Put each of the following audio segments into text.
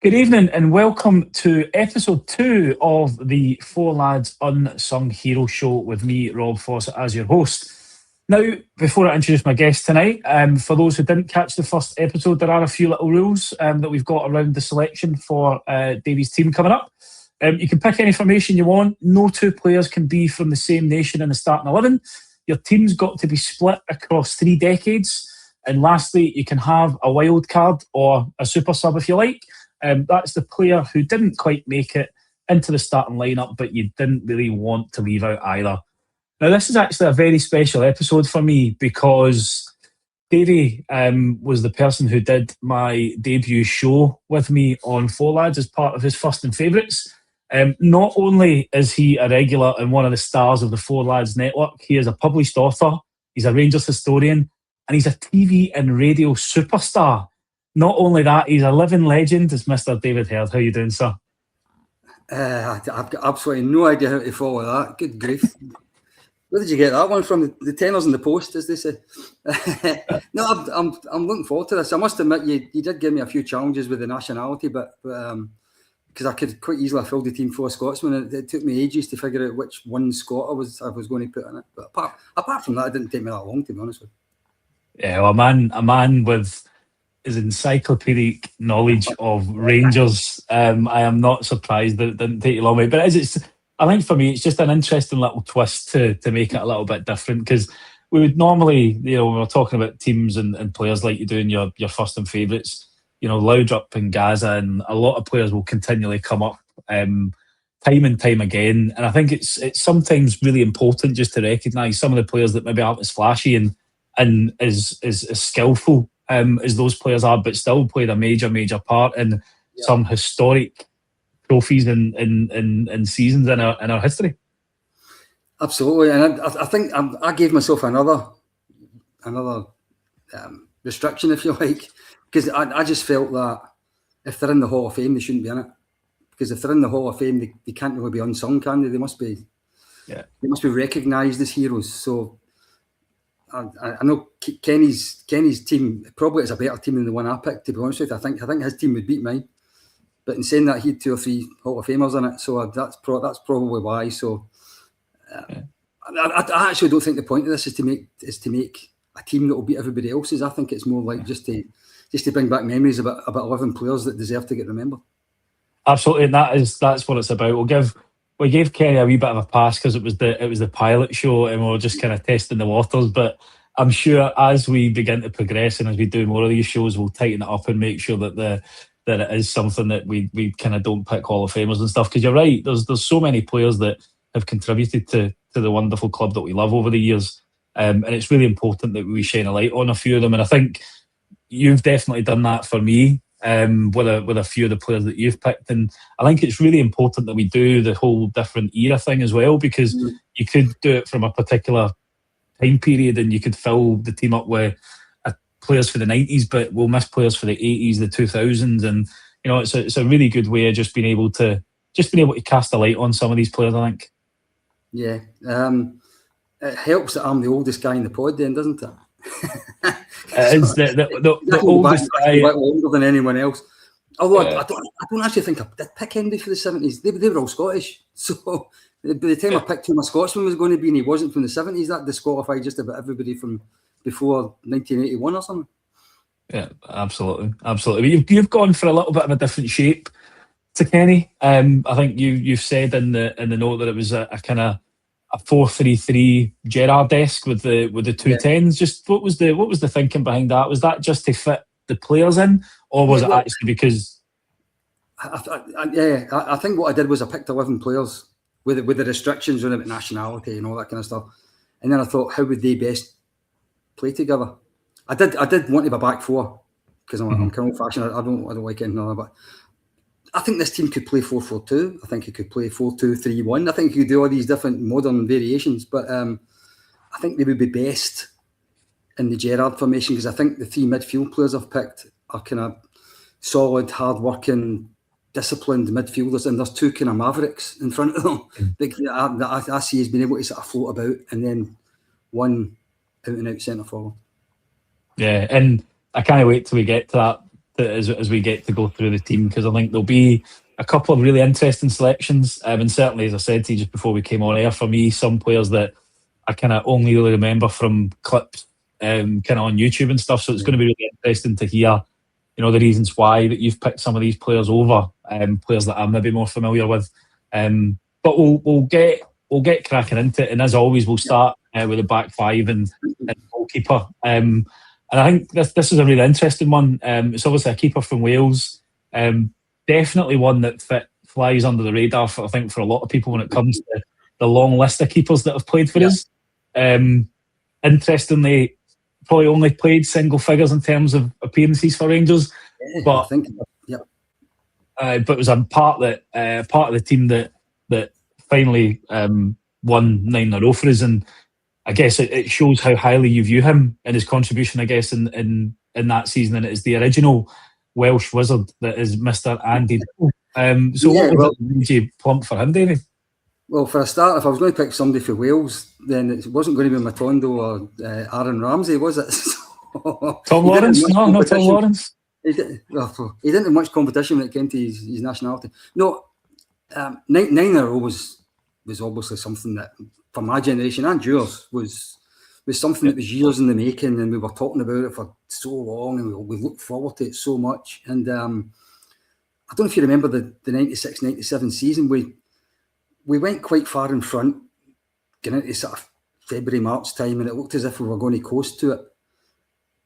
Good evening and welcome to episode 2 of the Four Lads Unsung Heroes show with me, Rob Fawcett, as your host. Now, before I introduce my guest tonight, for those who didn't catch the first episode, there are a few little rules that we've got around the selection for Davie's team coming up. You can pick any formation you want. No two players can be from the same nation in the starting 11. Your team's got to be split across 3 decades. And lastly, you can have a wild card or a super sub if you like. That's the player who didn't quite make it into the starting lineup, but you didn't really want to leave out either. Now, this is actually a very special episode for me because Davie was the person who did my debut show with me on Four Lads as part of his first and favourites. Not only is he a regular and one of the stars of the Four Lads network, he is a published author, he's a Rangers historian, and he's a TV and radio superstar. Not only that, he's a living legend. It's Mr. Davie Herd. How are you doing, sir? I've got absolutely no idea how to follow that. Good grief. Where did you get that one from? The tenors in the post, as they say. No, I'm looking forward to this. I must admit, you did give me a few challenges with the nationality, but because I could quite easily have filled the team full of Scotsmen. It took me ages to figure out which one Scot I was going to put in it. But apart from that, it didn't take me that long, to be honest with you. Yeah, well, a man with his encyclopedic knowledge of Rangers. I am not surprised that it didn't take you long, mate. But I think for me, it's just an interesting little twist to make it a little bit different, because we would normally, when we're talking about teams and players like you do in your first and favourites, Laudrup and Gaza, and a lot of players will continually come up time and time again. And I think it's sometimes really important just to recognise some of the players that maybe aren't as flashy and as skillful as those players are, but still played a major part in some historic trophies and seasons in our history. Absolutely, and I think I gave myself another restriction, if you like, because I just felt that if they're in the Hall of Fame, they shouldn't be in it. Because if they're in the Hall of Fame, they can't really be unsung, can they? They must be recognised as heroes. So I know Kenny's team probably is a better team than the one I picked, to be honest with you. I think his team would beat mine. But in saying that, he had 2 or 3 Hall of Famers in it, so that's probably why. So I actually don't think the point of this is to make a team that will beat everybody else's. I think it's more like just to bring back memories about 11 players that deserve to get remembered. Absolutely, and that's what it's about. We gave Kenny a wee bit of a pass because it was the pilot show and we were just kind of testing the waters. But I'm sure as we begin to progress and as we do more of these shows, we'll tighten it up and make sure that it is something that we kind of don't pick Hall of Famers and stuff. Because you're right, there's so many players that have contributed to the wonderful club that we love over the years, and it's really important that we shine a light on a few of them. And I think you've definitely done that for me. With a few of the players that you've picked, and I think it's really important that we do the whole different era thing as well, because you could do it from a particular time period and you could fill the team up with players for the 90s, but we'll miss players for the 80s, the 2000s, and it's a really good way of just being able to cast a light on some of these players, I think. Yeah, it helps that I'm the oldest guy in the pod, then, doesn't it? It's the oldest guy, older than anyone else. Although I don't actually think I did pick anybody for the 70s. They were all Scottish. So by the time I picked who my Scotsman was going to be, and he wasn't from the 70s, that disqualified just about everybody from before 1981 or something. Yeah, absolutely. You've gone for a little bit of a different shape to Kenny. I think you've said in the note that it was a kind of a 4-3-3 Gerrard-esque with the 2 10s. Just what was the thinking behind that? Was that just to fit the players in, or was it actually because? I think what I did was I picked 11 players with the restrictions on about nationality and all that kind of stuff, and then I thought, how would they best play together? I did want to be back 4 because I'm kind of old-fashioned. I don't like anything other, but I think this team could play 4-4-2. I think it could play 4-2-3-1. I think it could do all these different modern variations. But I think they would be best in the Gerrard formation, because I think the 3 midfield players I've picked are kind of solid, hard-working, disciplined midfielders, and there's 2 kind of mavericks in front of them that I see as being able to sort of float about, and then 1 out-and-out centre forward. Yeah, and I can't wait till we get to as we get to go through the team, because I think there'll be a couple of really interesting selections. And certainly, as I said to you just before we came on air, for me, some players that I kind of only really remember from clips kind of on YouTube and stuff. So it's going to be really interesting to hear, the reasons why that you've picked some of these players over players that I'm maybe more familiar with. But we'll get cracking into it, and as always, we'll start with the back five and goalkeeper. And I think this is a really interesting one. It's obviously a keeper from Wales. Definitely one that flies under the radar for a lot of people when it comes to the long list of keepers that have played for us. Interestingly, probably only played single figures in terms of appearances for Rangers, but it was a part of the team that finally won 9 in a row for us, and I guess it shows how highly you view him and his contribution, I guess, in that season. And it is the original Welsh wizard that is Mr. Andy. What made you plump for him, Davie? Well, for a start, if I was going to pick somebody for Wales, then it wasn't going to be Matondo or Aaron Ramsey, was it? Tom Lawrence? No, not Tom Lawrence. He didn't have much competition when it came to his nationality. No, 9 in a row was obviously something that, for my generation and yours, was something that was years in the making, and we were talking about it for so long, and we looked forward to it so much. And I don't know if you remember the 96-97 season. We went quite far in front, getting into sort of February, March time, and it looked as if we were going to coast to it.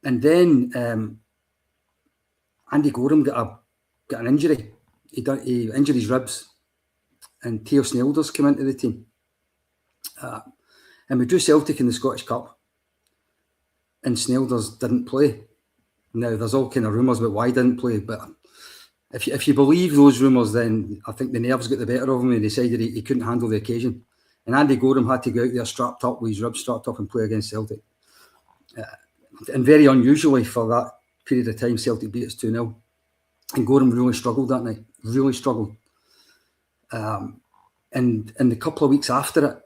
And then Andy Gorham got an injury. He injured his ribs, and Theo Snelders came into the team. And we drew Celtic in the Scottish Cup, and Snelders didn't play. Now, there's all kind of rumours about why he didn't play, but if you believe those rumours, then I think the nerves got the better of him, and he decided he couldn't handle the occasion. And Andy Gorham had to go out there strapped up with his ribs strapped up and play against Celtic. And very unusually for that period of time, Celtic beat us 2-0. And Gorham really struggled that night, really struggled. And the couple of weeks after it,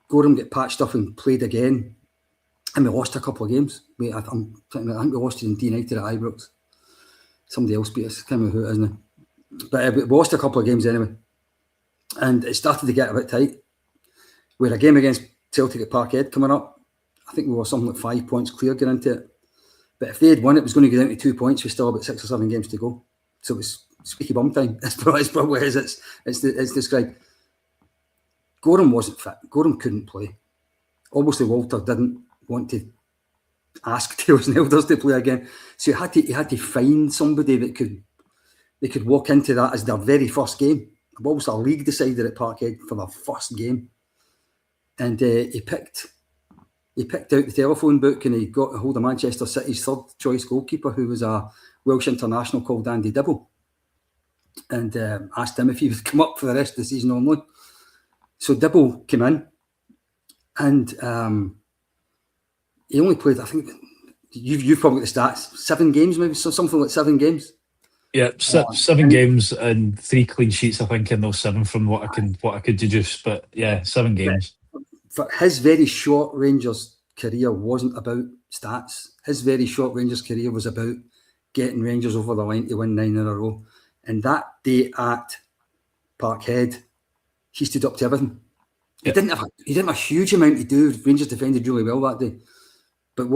Gorham got patched up and played again, and we lost a couple of games. I think we lost to United at Ibrox. Somebody else beat us. I can't remember who it is now. But we lost a couple of games anyway. And it started to get a bit tight. We had a game against Celtic at Parkhead coming up. I think we were something like 5 points clear going into it. But if they had won, it was going to go down to 2 points with still about 6 or 7 games to go. So it was squeaky bum time. That's probably as it's described. Gorham wasn't fit. Gorham couldn't play. Obviously, Walter didn't want to ask Theo Snelders to play again, so he had to find somebody that could walk into that as their very first game. Obviously, a league decided at Parkhead for their first game, and he picked out the telephone book, and he got a hold of Manchester City's third choice goalkeeper, who was a Welsh international called Andy Dibble, and asked him if he would come up for the rest of the season on loan. So Dibble came in, and he only played, I think, you've probably got the stats, 7 games maybe, so something like 7 games. Yeah, 7 games and 3 clean sheets, I think, in those 7 from what I could deduce. But yeah, 7 games. For his very short Rangers career wasn't about stats. His very short Rangers career was about getting Rangers over the line to win 9 in a row. And that day at Parkhead, he stood up to everything. Yep. He didn't have a huge amount to do. Rangers defended really well that day, but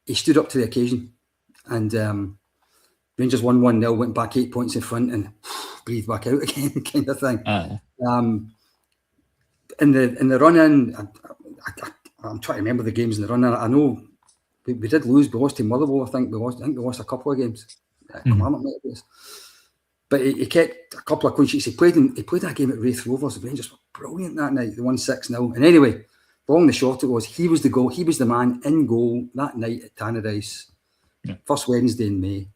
he stood up to the occasion, and Rangers won 1-0, went back 8 points in front, and breathed back out again, kind of thing. In the run in, I'm trying to remember the games in the run in. I know we did lose. We lost to Motherwell. I think we lost a couple of games. But he kept a couple of clean sheets. He played that game at Wraith Rovers. The Rangers were brilliant that night. They won 6-0. And anyway, long and the short it was, he was the man in goal that night at Tannadice. Yeah. First Wednesday in May,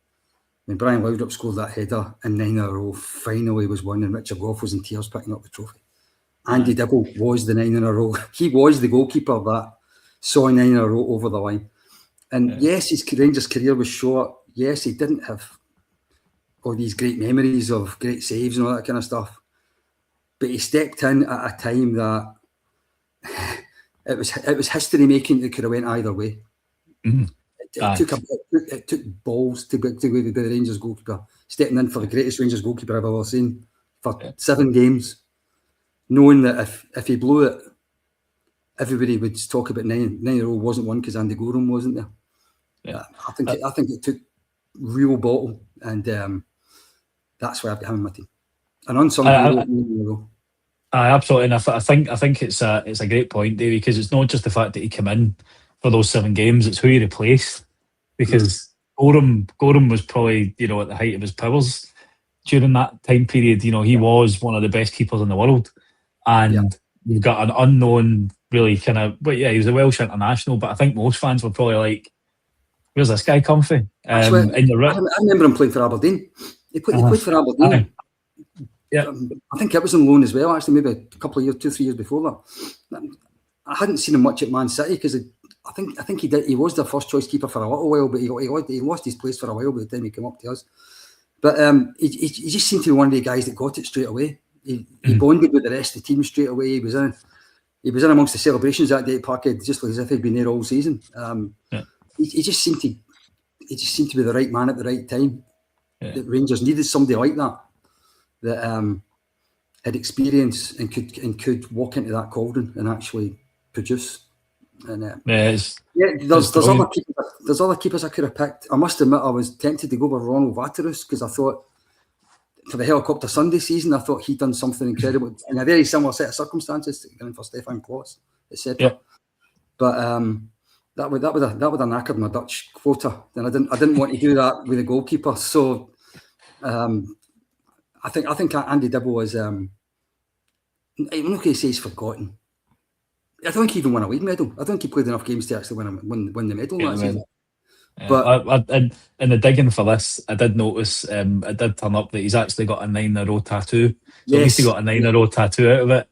when Brian Laudrup scored that header in 9 in a row, finally was won, and Richard Gough was in tears picking up the trophy. Andy Dibble was the 9 in a row. He was the goalkeeper that saw 9 in a row over the line. And yes, his Rangers career was short. Yes, he didn't have all these great memories of great saves and all that kind of stuff. But he stepped in at a time that it was history making that could have went either way. Mm-hmm. it took balls to be the Rangers goalkeeper, stepping in for the greatest Rangers goalkeeper I've ever seen for 7 games, knowing that if he blew it, everybody would talk about 9 in a row wasn't one because Andy Gorham wasn't there. Yeah. I think it took real bottle, and that's why I've got him in my team. An unsung hero. Absolutely, and I think it's a great point, Davie, because it's not just the fact that he came in for those 7 games; it's who he replaced. Because Gorham was probably, you know, at the height of his powers during that time period. You know, he was one of the best keepers in the world, and you've got an unknown, really kind of. But yeah, he was a Welsh international, but I think most fans were probably like, "Where's this guy come from?" Actually, I remember him playing for Aberdeen. He played for Aberdeen. Yeah, I think it was on loan as well. Actually, maybe a couple of years, 2-3 years before that. I hadn't seen him much at Man City because I think he did. He was their first choice keeper for a little while, but he lost his place for a while by the time he came up to us. But he just seemed to be one of the guys that got it straight away. He bonded with the rest of the team straight away. He was in amongst the celebrations that day at Parkhead, just as if he'd been there all season. He just seemed to be the right man at the right time. Yeah. The Rangers needed somebody like that had experience and could walk into that cauldron and actually produce. And there's other keepers I could have picked. I must admit, I was tempted to go with Ronald Vaterus because I thought for the Helicopter Sunday season, I thought he'd done something incredible in a very similar set of circumstances for Stefan Klotz, etc. Yeah. But that would have knackered my Dutch quota, and I didn't want to do that with a goalkeeper. So I think Andy Dibble is. I'm not going to say he's forgotten. I don't think he even won a league medal. I don't think he played enough games to actually win the medal that season. But in the digging for this, I did notice it did turn up that he's actually got a 9-in-a-row tattoo. So at least he got a 9-in-a-row tattoo out of it,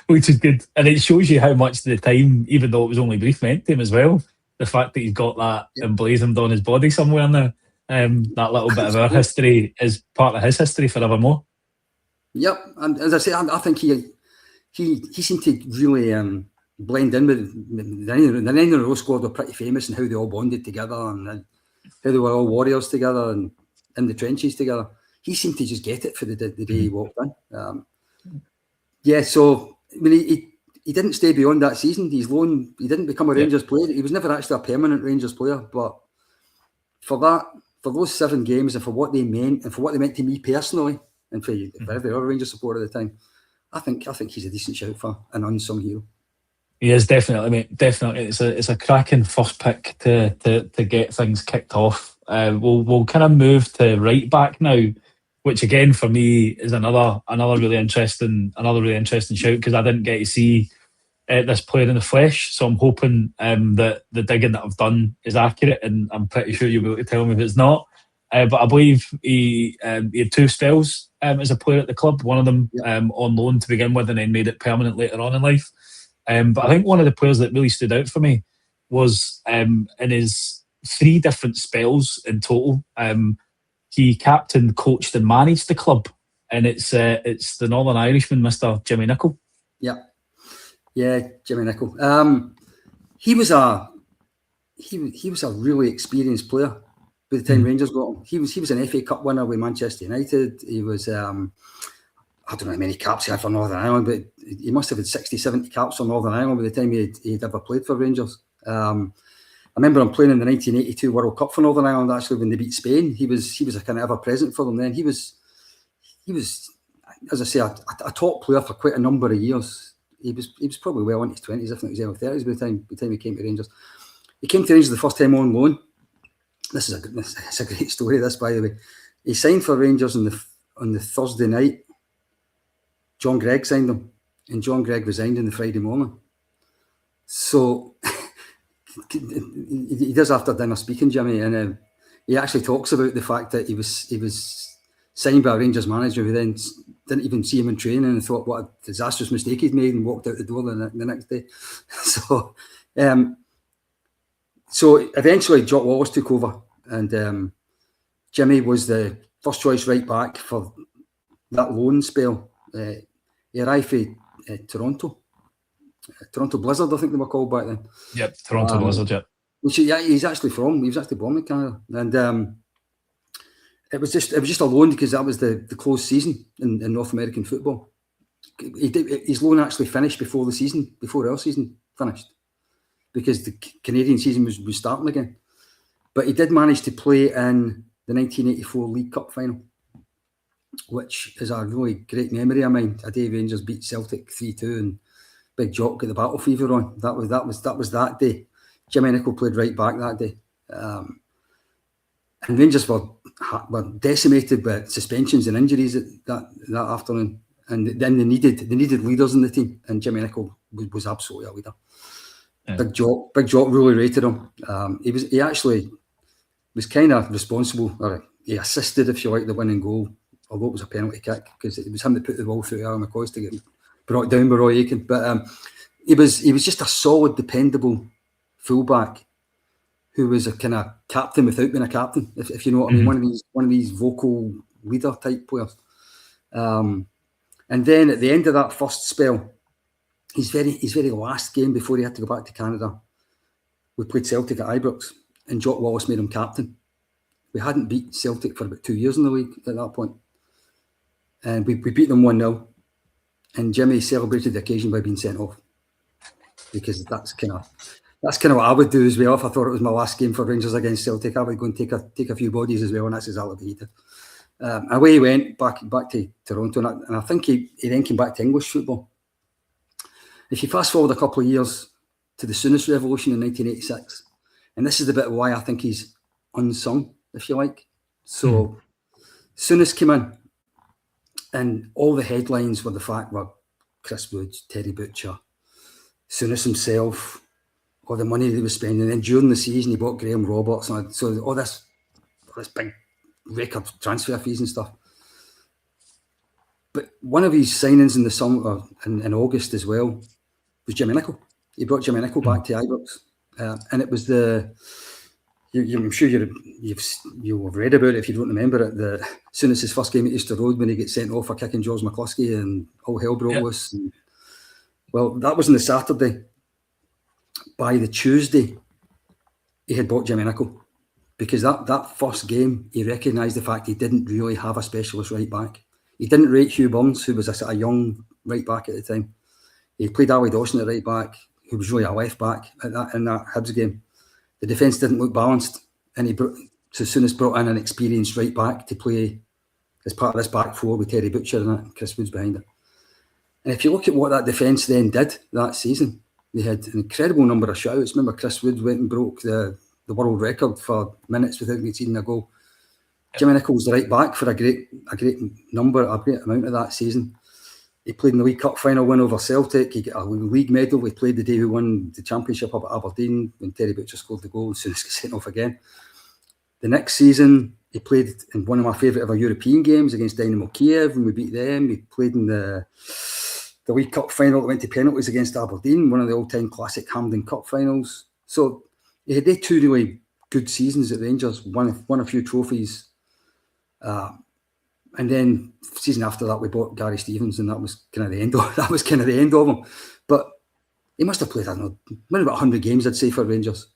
which is good. And it shows you how much the time, even though it was only brief, meant to him as well. The fact that he's got that emblazoned on his body somewhere now, that little bit of our history is part of his history forevermore. Yep, and as I say, I think he seemed to really blend in with the 9-in-a-row squad. Were pretty famous and how they all bonded together and how they were all warriors together and in the trenches together. He seemed to just get it for the day he walked in. So I mean, he didn't stay beyond that season. He's loan. He didn't become a Rangers player. He was never actually a permanent Rangers player. But for those 7 games and for what they meant and for what they meant to me personally and for every other Rangers supporter at the time, I think he's a decent shout for an unsung hero. He is definitely, mate. Definitely, it's a cracking first pick to get things kicked off. We'll kind of move to right back now, which again for me is another really interesting shout because I didn't get to see this player in the flesh. So I'm hoping that the digging that I've done is accurate, and I'm pretty sure you'll be able to tell me if it's not. But I believe he had 2 spells as a player at the club. One of them on loan to begin with, and then made it permanent later on in life. But I think one of the players that really stood out for me was in his 3 different spells in total. He captained, coached, and managed the club, and it's the Northern Irishman, Mr. Jimmy Nicholl. Yeah, Jimmy Nicholl. He was a really experienced player. By the time Rangers got him, he was an FA Cup winner with Manchester United. He was, I don't know how many caps he had for Northern Ireland, but he must have had 60, 70 caps for Northern Ireland by the time he'd ever played for Rangers. I remember him playing in the 1982 World Cup for Northern Ireland, actually, when they beat Spain. He was a kind of ever-present for them then. He was, as I say, a top player for quite a number of years. He was probably well into his 20s, if not his early 30s by the time he came to Rangers. He came to Rangers the first time on loan. This is a great story, this, by the way. He signed for Rangers on the Thursday night. John Gregg signed him, and John Gregg resigned on the Friday morning. So he does after dinner speaking, Jimmy, and he actually talks about the fact that he was signed by a Rangers manager who then didn't even see him in training and thought what a disastrous mistake he'd made and walked out the door the next day. So eventually Jock Wallace took over, and Jimmy was the first choice right back for that loan spell. He arrived for Toronto Blizzard, I think they were called back then. Yep, Toronto Blizzard, yep. which he's actually from. He was actually born in Canada, and it was just a loan because that was the closed season in North American football. His loan actually finished before our season finished, because the Canadian season was starting again. But he did manage to play in the 1984 League Cup final, which is a really great memory of mine. A day Rangers beat Celtic 3-2 and Big Jock got the battle fever on. That was that day. Jimmy Nicholl played right back that day. And Rangers were decimated by suspensions and injuries that afternoon. And then they needed leaders in the team, and Jimmy Nicholl was absolutely a leader. Yeah. Big Jock really rated him. He actually was kind of responsible, or he assisted, if you like, the winning goal, although it was a penalty kick, because it was him that put the ball through Aaron McCoist to get brought down by Roy Aitken. But he was just a solid, dependable fullback who was a kind of captain without being a captain, if you know what I mean. One of these vocal leader type players. And then at the end of that first spell, his very last game before he had to go back to Canada, we played Celtic at Ibrox, and Jock Wallace made him captain. We hadn't beat Celtic for about 2 years in the league at that point, and we beat them 1-0. And Jimmy celebrated the occasion by being sent off, because that's kind of what I would do as well. If I thought it was my last game for Rangers against Celtic, I would go and take a few bodies as well, and that's exactly what he did. Away he went back to Toronto, and I think he then came back to English football. If you fast forward a couple of years to the Souness Revolution in 1986, and this is the bit why I think he's unsung, if you like. So Souness came in, and all the headlines were the fact were Chris Wood, Terry Butcher, Souness himself, all the money they were spending. And then during the season, he bought Graham Roberts, and so all this big record transfer fees and stuff. But one of his signings in the summer, in August as well, was Jimmy Nicholl. He brought Jimmy Nicholl back to Ibrox, and it was I'm sure you'll have read about it if you don't remember it. As soon as his first game at Easter Road, when he gets sent off for kicking George McCluskey and all hell broke loose. Well, that was on the Saturday. By the Tuesday, he had bought Jimmy Nicholl, because that first game, he recognised the fact he didn't really have a specialist right back. He didn't rate Hugh Burns, who was a young right back at the time. He played Ali Dawson at right back, who was really a left back in that Hibs game. The defence didn't look balanced, and as soon as brought in an experienced right back to play as part of this back four with Terry Butcher and Chris Woods behind it. And if you look at what that defence then did that season, they had an incredible number of shouts. Remember, Chris Woods went and broke the world record for minutes without conceding a goal. Jimmy Nicholl was the right back for a great amount of that season. He played in the League Cup final win over Celtic. He got a league medal. He played the day we won the championship up at Aberdeen when Terry Butcher scored the goal and soon as got sent off again. The next season, he played in one of my favourite ever European games against Dynamo Kiev, and we beat them. He played in the League Cup final that went to penalties against Aberdeen, one of the all-time classic Hampden Cup finals. So he had 2 really good seasons at Rangers, won a few trophies. And then the season after that, we bought Gary Stevens, and that was kind of the end of him. But he must have played, I don't know, maybe about 100 games, I'd say, for Rangers.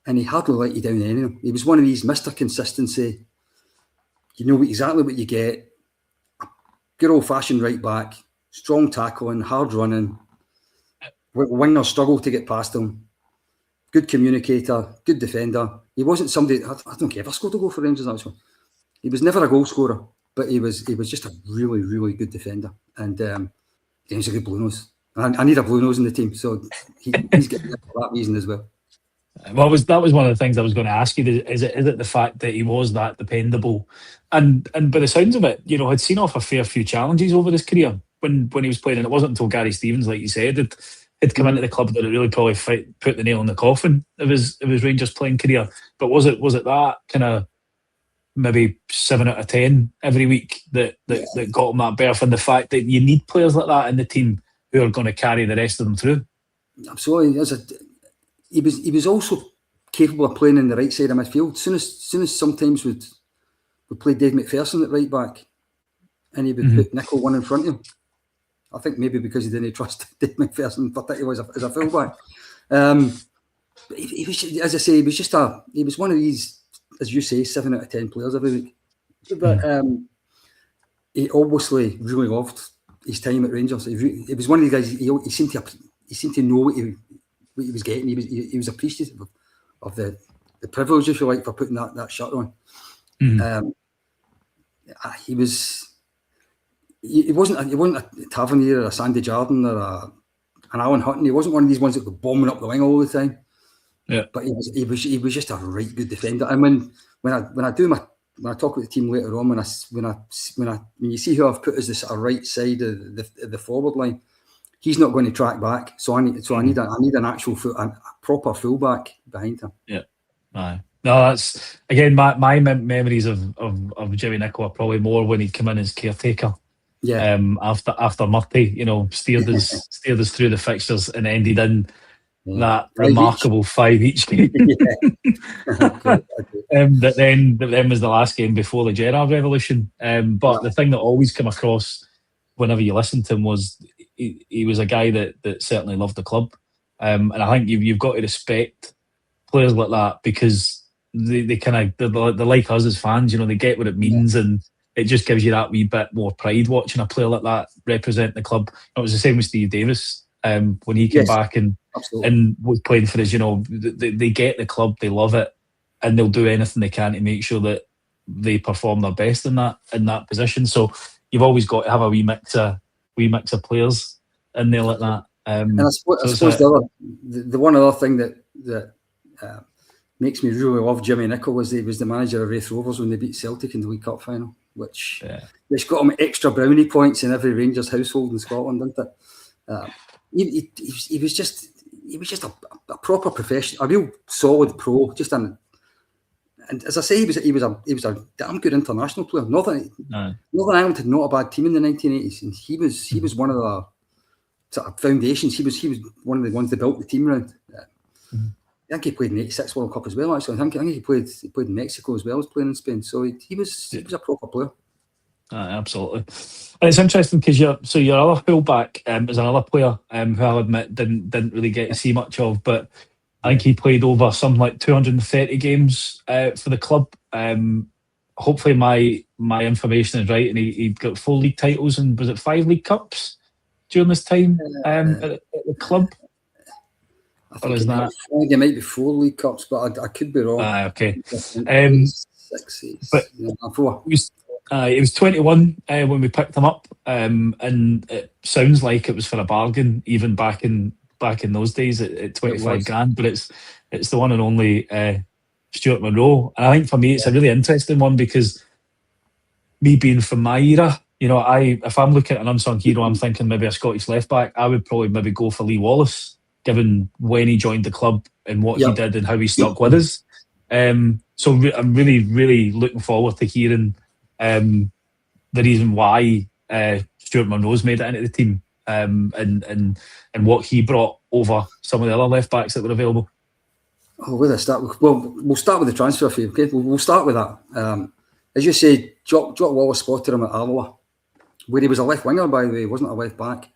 And he hardly let you down any of them. He was one of these Mr. Consistency. You know exactly what you get. Good old-fashioned right back, strong tackling, hard running. Wingers struggle to get past him. Good communicator, good defender. He wasn't somebody, I don't think he ever scored a goal for Rangers, actually. He was never a goal scorer, but he was just a really, really good defender. And he was a good blue nose. I need a blue nose in the team, so he's getting it for that reason as well. Well, that was one of the things I was going to ask you. Is it the fact that he was that dependable, and by the sounds of it, had seen off a fair few challenges over his career when he was playing, and it wasn't until Gary Stevens, like you said, had come into the club that it really probably put the nail in the coffin of his Rangers playing career. But was it that kind of maybe 7 out of 10 every week that got him that berth, and the fact that you need players like that in the team who are going to carry the rest of them through? Absolutely. He was also capable of playing in the right side of midfield. Soon as sometimes would play Dave McPherson at right back, and he would put Nicholl one in front of him. I think maybe because he didn't trust Dave McPherson particularly as a fullback. He was, as I say, he was one of these, as you say, 7 out of 10 players every week. But he obviously really loved his time at Rangers. He was one of the guys. He seemed to know what he was getting. He was appreciative of the privilege, if you like, for putting that shirt on. He wasn't a Tavernier or a Sandy Jardine or an Alan Hutton. He wasn't one of these ones that were bombing up the wing all the time. Yeah, but he was just a right good defender. And when I talk with the team later on, when you see who I've put as the sort of right side of the forward line, he's not going to track back. So I need an actual a proper fullback behind him. Yeah, aye. No, that's again my memories of Jimmy Nicholl are probably more when he came in as caretaker. Yeah. After Murty, steered us through the fixtures and ended in that remarkable 5 each game. That then was the last game before the Gerrard revolution. But the thing that always came across whenever you listened to him was he was a guy that certainly loved the club. And I think you've got to respect players like that, because they kind of they're like us as fans. They get what it means, and it just gives you that wee bit more pride watching a player like that represent the club. It was the same with Steve Davis when he came back and was playing for us. They get the club, they love it, and they'll do anything they can to make sure that they perform their best in that position. So you've always got to have a wee mix of players in there like that. And I suppose the one other thing that makes me really love Jimmy Nicholl was he was the manager of Raith Rovers when they beat Celtic in the League Cup final, which got him extra brownie points in every Rangers household in Scotland, didn't it? He was just a proper professional, a real solid pro. And as I say, he was a damn good international player. Northern Ireland had not a bad team in the 1980s, and he was one of the sort of foundations. He was one of the ones that built the team around. I think he played in the '86 World Cup as well. Actually, I think he played in Mexico as well as playing in Spain. So he was a proper player. Absolutely. And it's interesting because your other fullback is another player who I'll admit didn't really get to see much of, but I think he played over something like 230 games for the club. Hopefully my information is right, and he got 4 league titles and was it 5 League Cups during this time at the club? I think it might be 4 League Cups, but I could be wrong. Okay. 6, but 4. It was 21 when we picked him up, and it sounds like it was for a bargain even back in those days at 25 grand. But it's the one and only Stuart Monroe, and I think for me it's a really interesting one because me being from my era, if I'm looking at an unsung hero, I'm thinking maybe a Scottish left back. I would probably maybe go for Lee Wallace, given when he joined the club and what he did and how he stuck with us. So I'm really, really looking forward to hearing the reason why Stuart Monroe's made it into the team, and what he brought over some of the other left backs that were available. Oh, where do I start? Well, we'll start with the transfer fee. Okay, we'll start with that. As you say, Jock Wallace spotted him at Alloa, where he was a left winger, by the way, he wasn't a left back,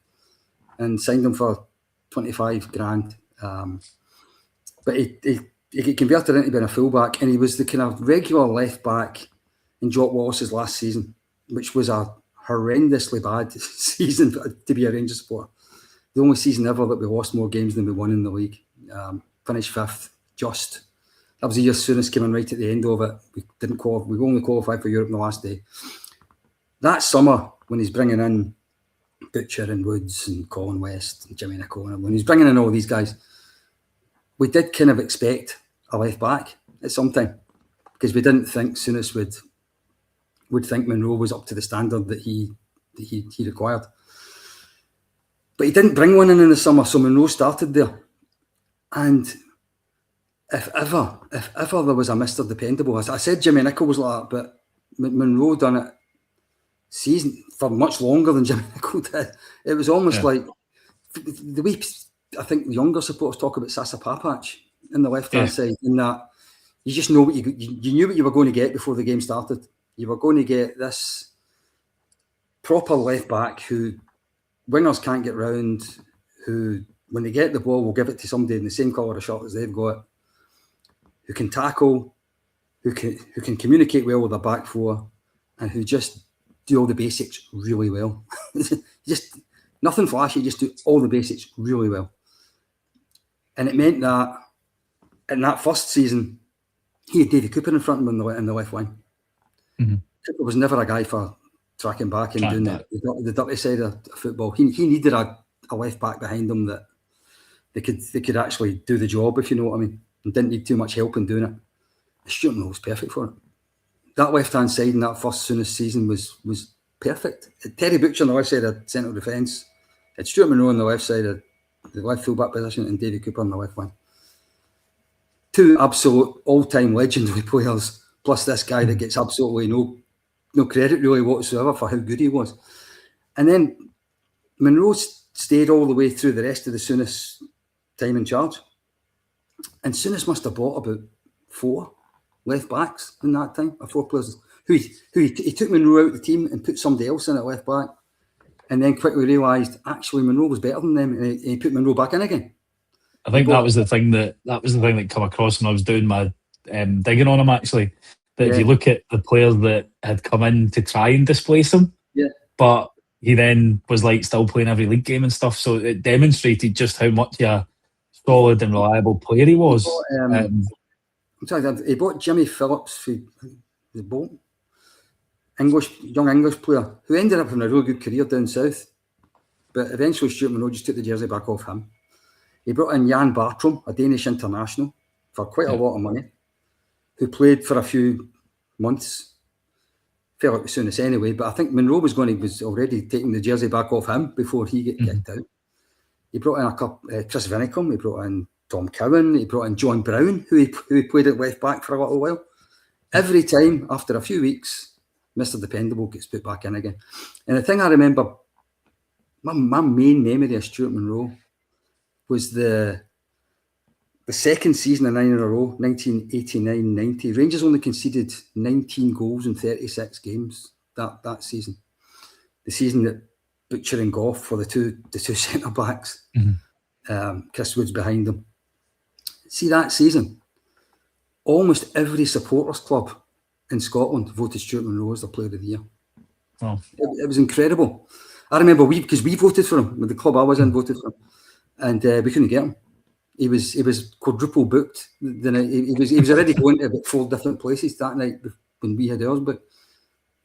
and signed him for 25 grand. But he converted into being a fullback, and he was the kind of regular left back in Jock Wallace's last season, which was a horrendously bad season to be a Rangers supporter. The only season ever that we lost more games than we won in the league. Finished 5th, just. That was the year Souness came in right at the end of it. We didn't qualify. We only qualified for Europe on the last day. That summer, when he's bringing in Butcher and Woods and Colin West and Jimmy Nicholl, and when he's bringing in all these guys, we did kind of expect a left back at some time, because we didn't think Souness would think Monroe was up to the standard that he required. But he didn't bring one in the summer, so Monroe started there. And if ever there was a Mr. Dependable, I said Jimmy Nicholl was like that, but Monroe done it season for much longer than Jimmy Nicholl did. It was almost like the way I think the younger supporters talk about Sasa Papac in the left-hand side, in that you just know what you knew what you were going to get before the game started. You were going to get this proper left back who wingers can't get round, who when they get the ball, we'll give it to somebody in the same colour of shirt as they've got, who can tackle, who can communicate well with their back four, and who just do all the basics really well. Just nothing flashy, just do all the basics really well. And it meant that in that first season, he had Davie Cooper in front of him in the left wing. Mm-hmm. Cooper was never a guy for tracking back and doing the dirty side of football. He needed a left back behind him that they could actually do the job, if you know what I mean, and didn't need too much help in doing it. Stuart Munro was perfect for it. That left-hand side in that first Soonest season was perfect. Terry Butcher on the left side of central defence, had Stuart Munro on the left side of the left full-back position, and Davie Cooper on the left wing. Two absolute all-time legendary players, plus this guy that gets absolutely no credit really whatsoever for how good he was. And then Munro stayed all the way through the rest of the Soonest time in charge. And Soonest must have bought about 4 left backs in that time, or 4 players. He took Munro out of the team and put somebody else in at left back, and then quickly realised actually Munro was better than them, and he put Munro back in again. I think that was the thing that come across when I was doing my digging on him, actually. That if you look at the players that had come in to try and displace him, but he then was like still playing every league game and stuff, so it demonstrated just how much a solid and reliable player he was. He bought Jimmy Phillips for the Bolton, young English player who ended up having a really good career down south, but eventually Stuart Munro just took the jersey back off him. He brought in Jan Bartram, a Danish international, for quite a lot of money, who played for a few months. Fell out with Soonest anyway, but I think Munro was already taking the jersey back off him before he got kicked out. He brought in Chris Vinicum, he brought in Tom Cowan, he brought in John Brown, who he played at left back for a little while. Every time, after a few weeks, Mr. Dependable gets put back in again. And the thing I remember, my main memory of Stuart Munro was the second season of 9 in a row, 1989-90. Rangers only conceded 19 goals in 36 games that season. The season that Butcher and Gough were the two centre-backs. Chris Wood's behind them. See, that season, almost every supporters club in Scotland voted Stuart Munro as the Player of the Year. Oh. It was incredible. I remember because we voted for him, with the club I was in voted for him, and we couldn't get him. He was quadruple booked. He was already going to about 4 different places that night when we had ours, but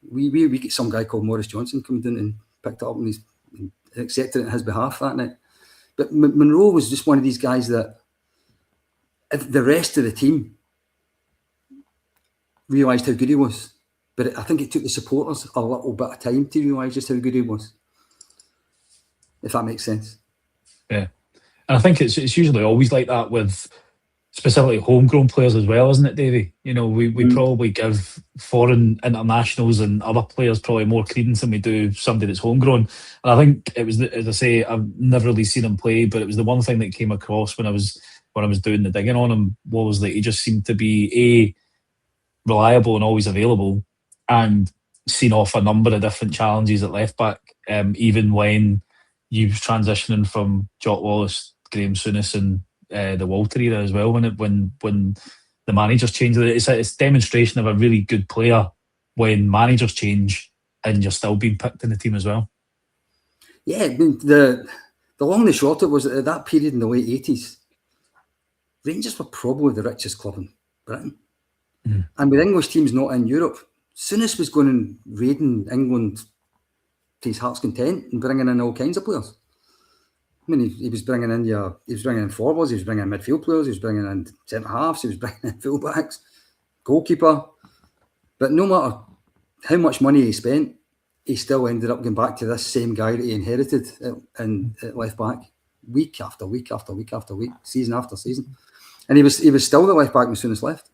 we get some guy called Maurice Johnson come in and picked it up and accepted it on his behalf that night. But Munro was just one of these guys that the rest of the team realised how good he was. But I think it took the supporters a little bit of time to realise just how good he was. If that makes sense. Yeah. And I think it's usually always like that with specifically homegrown players as well, isn't it, Davie? You know, we probably give foreign internationals and other players probably more credence than we do somebody that's homegrown. And I think it was, as I say, I've never really seen him play, but it was the one thing that came across when I was doing the digging on him was that he just seemed to be reliable and always available, and seen off a number of different challenges at left back, even when you was transitioning from Jock Wallace, Graham Souness and the Walter era as well, when the managers change. It's demonstration of a really good player when managers change and you're still being picked in the team as well. Yeah, I mean, the long and the short of it was that at that period in the late 80s, Rangers were probably the richest club in Britain. And with English teams not in Europe, Souness was going and raiding England to his heart's content and bringing in all kinds of players. I mean, he was bringing in forwards, he was bringing in midfield players, he was bringing in centre halves, he was bringing in fullbacks, goalkeeper. But no matter how much money he spent, he still ended up going back to this same guy that he inherited at left back, week after week after week after week, season after season. And he was still the left back when Souness left.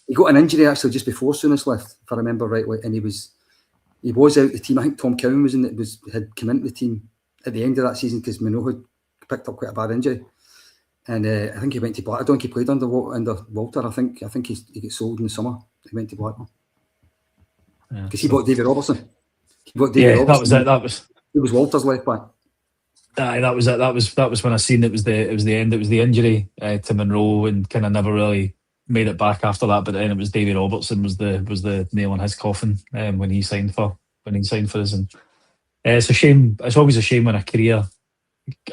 He got an injury actually just before Souness left, if I remember rightly, and he was out the team. I think Tom Cowan had come into the team at the end of that season because Munro had picked up quite a bad injury, and I think he went to Blackburn. I don't think he played under Walter. I think he got sold in the summer. He went to Blackburn because he bought David Robertson. That was it. He was Walter's left back. Aye, that was it. That was when I seen it was the end. It was the injury to Monroe, and kind of never really made it back after that. But then it was Davie Robertson was the nail in his coffin when he signed for us. And it's a shame. It's always a shame when a career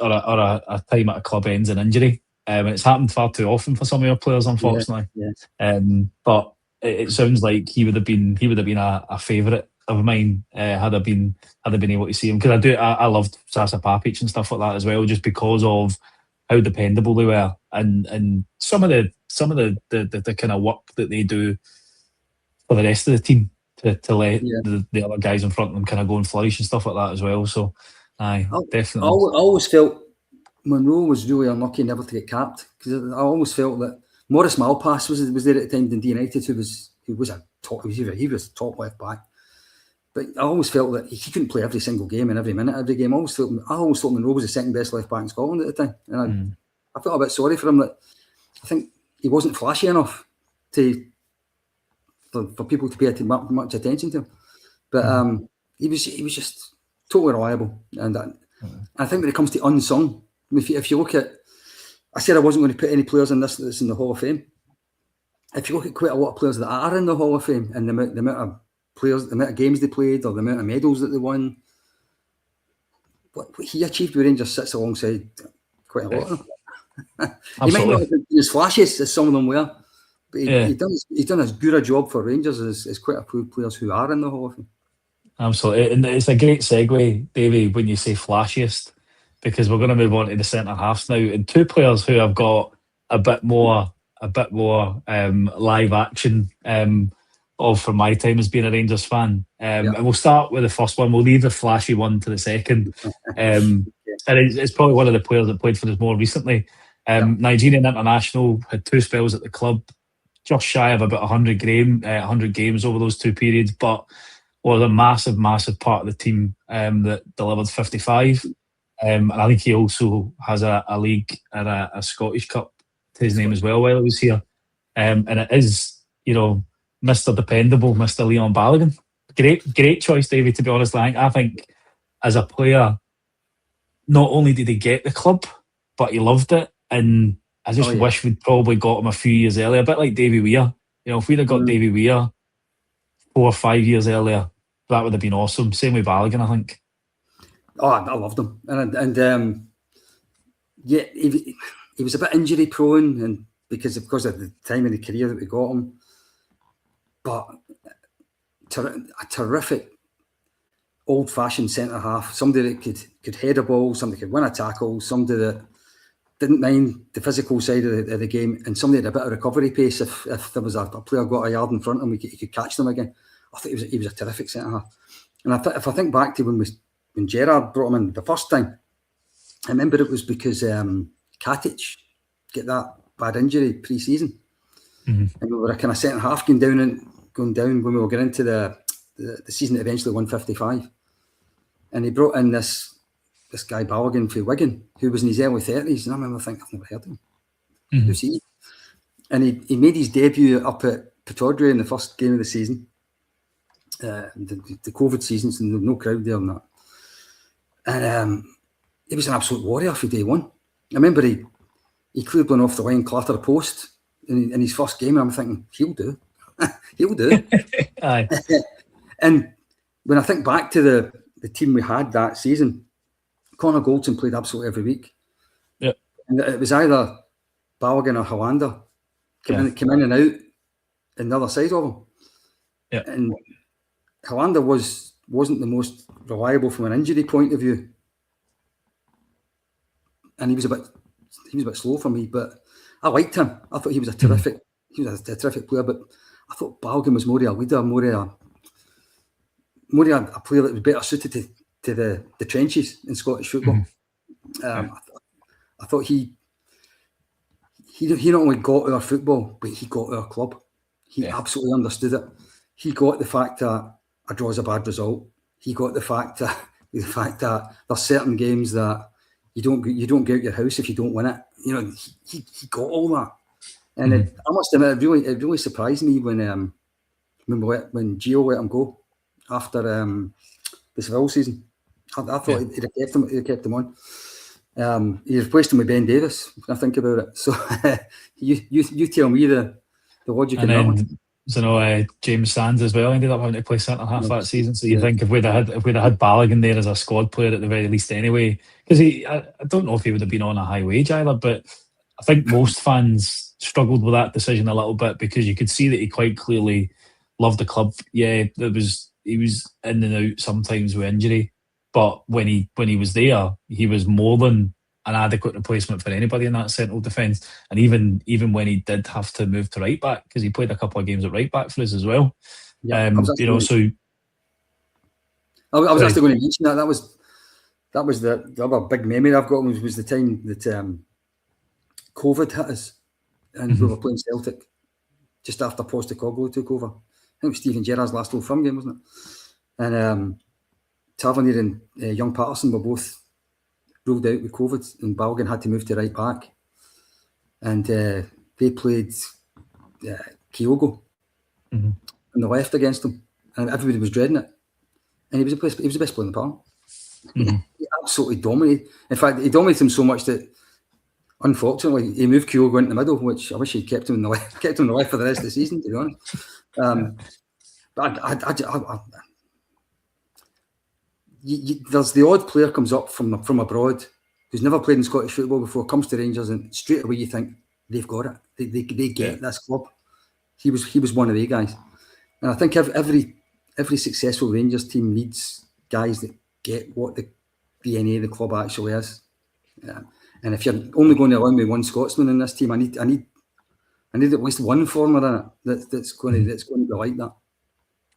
or a time at a club ends in injury. And it's happened far too often for some of our players, unfortunately. Yeah. But it sounds like he would have been a favourite of mine had I been able to see him, because I loved Sasa Papic and stuff like that as well, just because of how dependable they were, and some of the kind of work that they do for the rest of the team to let the other guys in front of them kind of go and flourish and stuff like that as well. So, definitely. I always felt Monroe was really unlucky never to get capped, because I always felt that Maurice Malpass was there at the time in Dundee United, who was top left back. But I always felt that he couldn't play every single game and every minute, every game. I always thought Monroe was the second best left back in Scotland at the time. And I felt a bit sorry for him, that I think he wasn't flashy enough for people to pay much attention to him. But he was just totally reliable. And I think when it comes to unsung, if you look at, I said I wasn't going to put any players in that's in the Hall of Fame. If you look at quite a lot of players that are in the Hall of Fame, and the amount of players, the amount of games they played, or the amount of medals that they won, what he achieved with Rangers sits alongside quite a lot of them. He might not have been as flashy as some of them were, but he's done as good a job for Rangers as quite a few players who are in the Hall of Fame. Absolutely, and it's a great segue, Davie, when you say flashiest, because we're going to move on to the centre halves now, and two players who have got a bit more live action from my time as being a Rangers fan. And we'll start with the first one. We'll leave the flashy one to the second. And it's probably one of the players that played for us more recently. Nigerian international, had two spells at the club, just shy of about 100 games over those two periods, but was a massive part of the team that delivered 55. And I think he also has a league and a Scottish Cup to his name as well while he was here. And it is, Mr. Dependable, Mr. Leon Balogun. Great choice, Davie, to be honest. I think as a player, not only did he get the club, but he loved it. And I just wish we'd probably got him a few years earlier, a bit like Davie Weir. If we'd have got Davie Weir 4 or 5 years earlier, that would have been awesome. Same with Balogun, I think. Oh, I loved him. And he was a bit injury prone, and because of the time in the career that we got him. But a terrific old-fashioned centre-half, somebody that could head a ball, somebody could win a tackle, somebody that didn't mind the physical side of the game, and somebody had a bit of recovery pace. If there was a player got a yard in front of him, he could catch them again. I think he was a terrific centre-half. And if I think back to when Gerrard brought him in the first time, I remember it was because Katic get that bad injury pre-season. And we were a kind of centre half going down when we were getting into the season that eventually won 55. And he brought in this guy Balogun for Wigan, who was in his early 30s, and I remember thinking, I've never heard of him. Who's he? And he made his debut up at Pittodrie in the first game of the season, the COVID season, so there was no crowd there and that. And he was an absolute warrior for day one. I remember he cleared one off the line, clattered a post in his first game, and I'm thinking, he'll do. He'll do. Aye. And when I think back to the team we had that season, Connor Goldson played absolutely every week. Yep. And it was either Balogun or Hollander came in and out in the other side of him. Yeah. And Hollander wasn't the most reliable from an injury point of view. And he was a bit slow for me, but I liked him. I thought he was a terrific player, but I thought Balogun was more of a leader, more of a player that was better suited to the trenches in Scottish football. I thought he not only got our football, but he got our club. He absolutely understood it. He got the fact that a draw is a bad result. He got the fact that there's certain games that you don't get out your house if you don't win it. He got all that. And I must admit, it really surprised me when Gio let him go after the Seville season. I thought he'd have kept him on. He replaced him with Ben Davis, when I think about it. So you tell me the logic in that one. James Sands as well ended up having to play centre half that season. So you think if we'd have had Balogun there as a squad player at the very least anyway, because I don't know if he would have been on a high wage either, but I think most fans struggled with that decision a little bit because you could see that he quite clearly loved the club. Yeah, he was in and out sometimes with injury, but when he was there, he was more than an adequate replacement for anybody in that central defence. And even when he did have to move to right back, because he played a couple of games at right back for us as well. Yeah, I was actually going to mention that. That was the other big memory I've got was the time that COVID hit us and we were playing Celtic just after Postecoglou took over. I think it was Stephen Gerrard's last Old Firm game, wasn't it? And Tavernier and young Patterson were both ruled out with COVID, and Balogun had to move to right back. And they played Kyogo on the left against him, and everybody was dreading it. And he was the best player in the park. He absolutely dominated. In fact, he dominated him so much that, unfortunately, he moved Kyogo into the middle, which I wish he'd kept him in the left for the rest of the season, to be honest. But there's the odd player comes up from abroad who's never played in Scottish football before, comes to Rangers, and straight away you think they've got it. They get this club. He was one of the guys, and I think every successful Rangers team needs guys that get what the DNA of the club actually is. And if you're only going to allow me one Scotsman in this team, I need at least one foreigner in it that's going to be like that.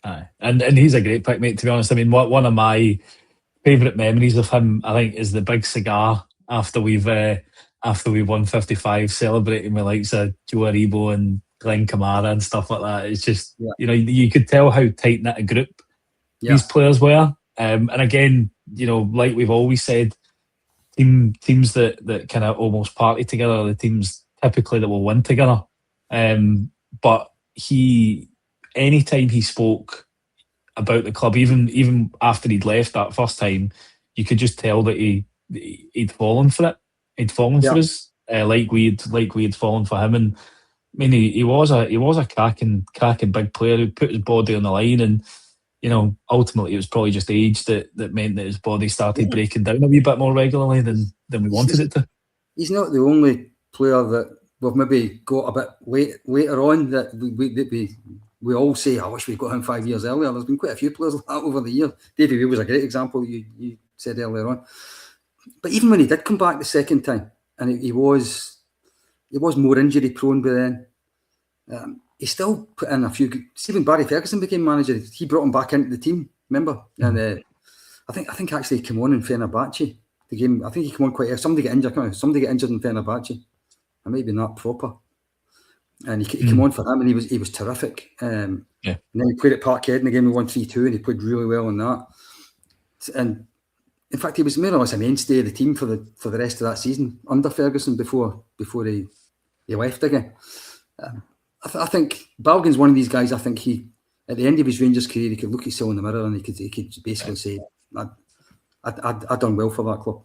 Aye. And he's a great pick, mate, to be honest. I mean, one of my favourite memories of him, I think, is the big cigar after we've won 55, celebrating with likes of Joe Aribo and Glenn Kamara and stuff like that. It's just, you could tell how tight-knit a group these players were. And again, like we've always said, teams that kind of almost party together are the teams typically that will win together. But anytime he spoke about the club, even after he'd left that first time, you could just tell that he'd fallen for it. He'd fallen for us, like we'd fallen for him. And I mean, he was a cracking big player who put his body on the line. And ultimately, it was probably just age that meant that his body started breaking down a wee bit more regularly than we wanted it to. He's not the only player that we've maybe got a bit later on that we all say, I wish we'd got him 5 years earlier. There's been quite a few players like that over the years. Davie Herd was a great example you said earlier on. But even when he did come back the second time, and he was more injury prone by then, he still put in a few. See, when Barry Ferguson became manager, he brought him back into the team. Remember? And I think actually he came on in Fenerbahce. The game, I think he came on quite early. Somebody got injured in Fenerbahce. I might be not proper. And he came on for him, and he was terrific. And then he played at Parkhead in the game we won 3-2, and he played really well in that. And in fact, he was more or less a mainstay of the team for the rest of that season under Ferguson before he left again. I think Balogun's one of these guys. I think he, at the end of his Rangers career, he could look himself in the mirror and he could basically say, "I done well for that club."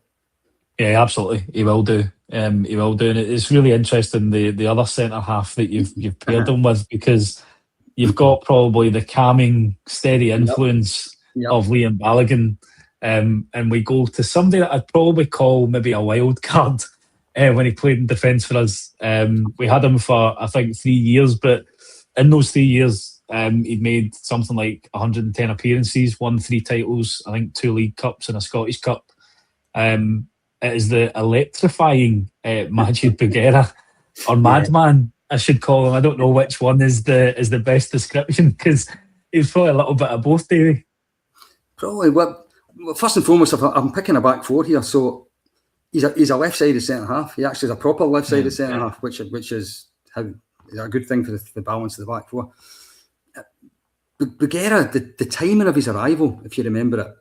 Yeah, absolutely. He will do. And it's really interesting the other centre half that you've paired him with, because you've got probably the calming, steady influence of Liam Balogun, and we go to somebody that I'd probably call maybe a wild card when he played in defence for us. We had him for I think 3 years, but in those 3 years, he'd made something like 110 appearances, won 3 titles, I think 2 League Cups and a Scottish Cup. It is the electrifying Majid Bugera, or Madman, I should call him. I don't know which one is the best description, because he's probably a little bit of both, Davie. Probably. Well, first and foremost, I'm picking a back four here, so he's a left-sided centre half. He actually is a proper left-sided centre half, which is a good thing for the balance of the back four. Bugera, the timing of his arrival, if you remember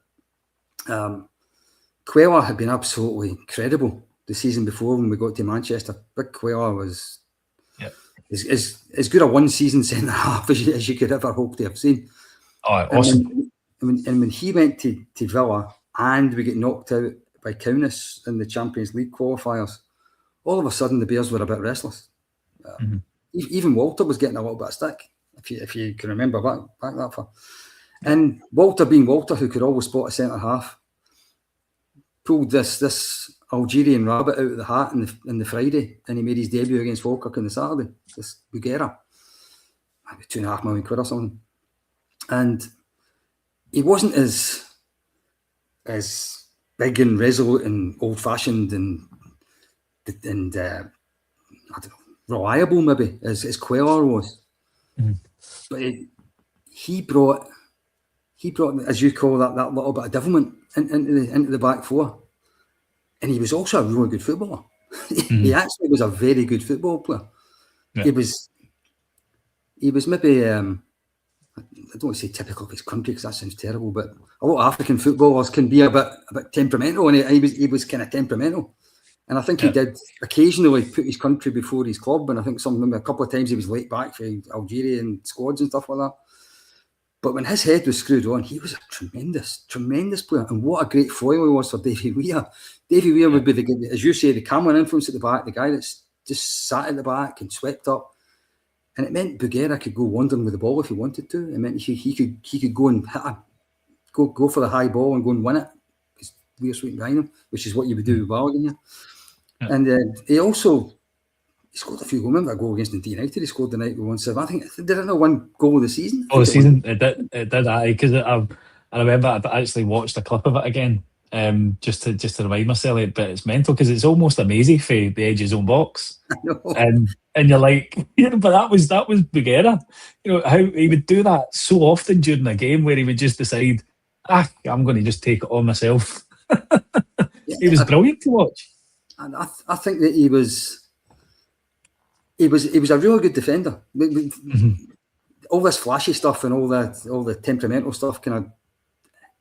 it. Quella had been absolutely incredible the season before when we got to Manchester. Big Quella was as good a one-season centre-half as you could ever hope to have seen. Oh, awesome. And when he went to Villa and we get knocked out by Kaunas in the Champions League qualifiers, all of a sudden the Bears were a bit restless. Even Walter was getting a little bit of stick, if you can remember back that far. And Walter, being Walter, who could always spot a centre half, pulled this Algerian rabbit out of the hat in the Friday, and he made his debut against Falkirk on the Saturday. This Bugera, maybe £2.5 million or something, and he wasn't as big and resolute and old-fashioned and I don't know, reliable maybe as Queller was, but he brought, as you call that little bit of devilment into the back four, and he was also a really good footballer. He actually was a very good football player. Yeah. He was maybe I don't want to say typical of his country because that sounds terrible, but a lot of African footballers can be a bit temperamental, and he was kind of temperamental. And I think he did occasionally put his country before his club, and I think a couple of times he was late back for Algerian squads and stuff like that. But when his head was screwed on, he was a tremendous player. And what a great foil he was for Davie Weir. Davie Weir would be, as you say, the Cameron influence at the back, the guy that's just sat at the back and swept up. And it meant Bugera could go wandering with the ball if he wanted to. It meant he could go and go for the high ball and go and win it, because Weir sweeping behind him, which is what you would do with Balogun. Yeah. And he scored a few goals. Remember a goal against Dundee United? He scored the night we won 7. I think, did it not win goal of the season? Oh, the season it did. Because I remember I actually watched a clip of it again, just to remind myself. But it's mental because it's almost amazing for the edge of his own box. I know. And you're like, but that was Bugera. You know how he would do that so often during a game where he would just decide, I'm going to just take it on myself. He was brilliant to watch. And I think that he was a really good defender. All this flashy stuff and all the temperamental stuff kind of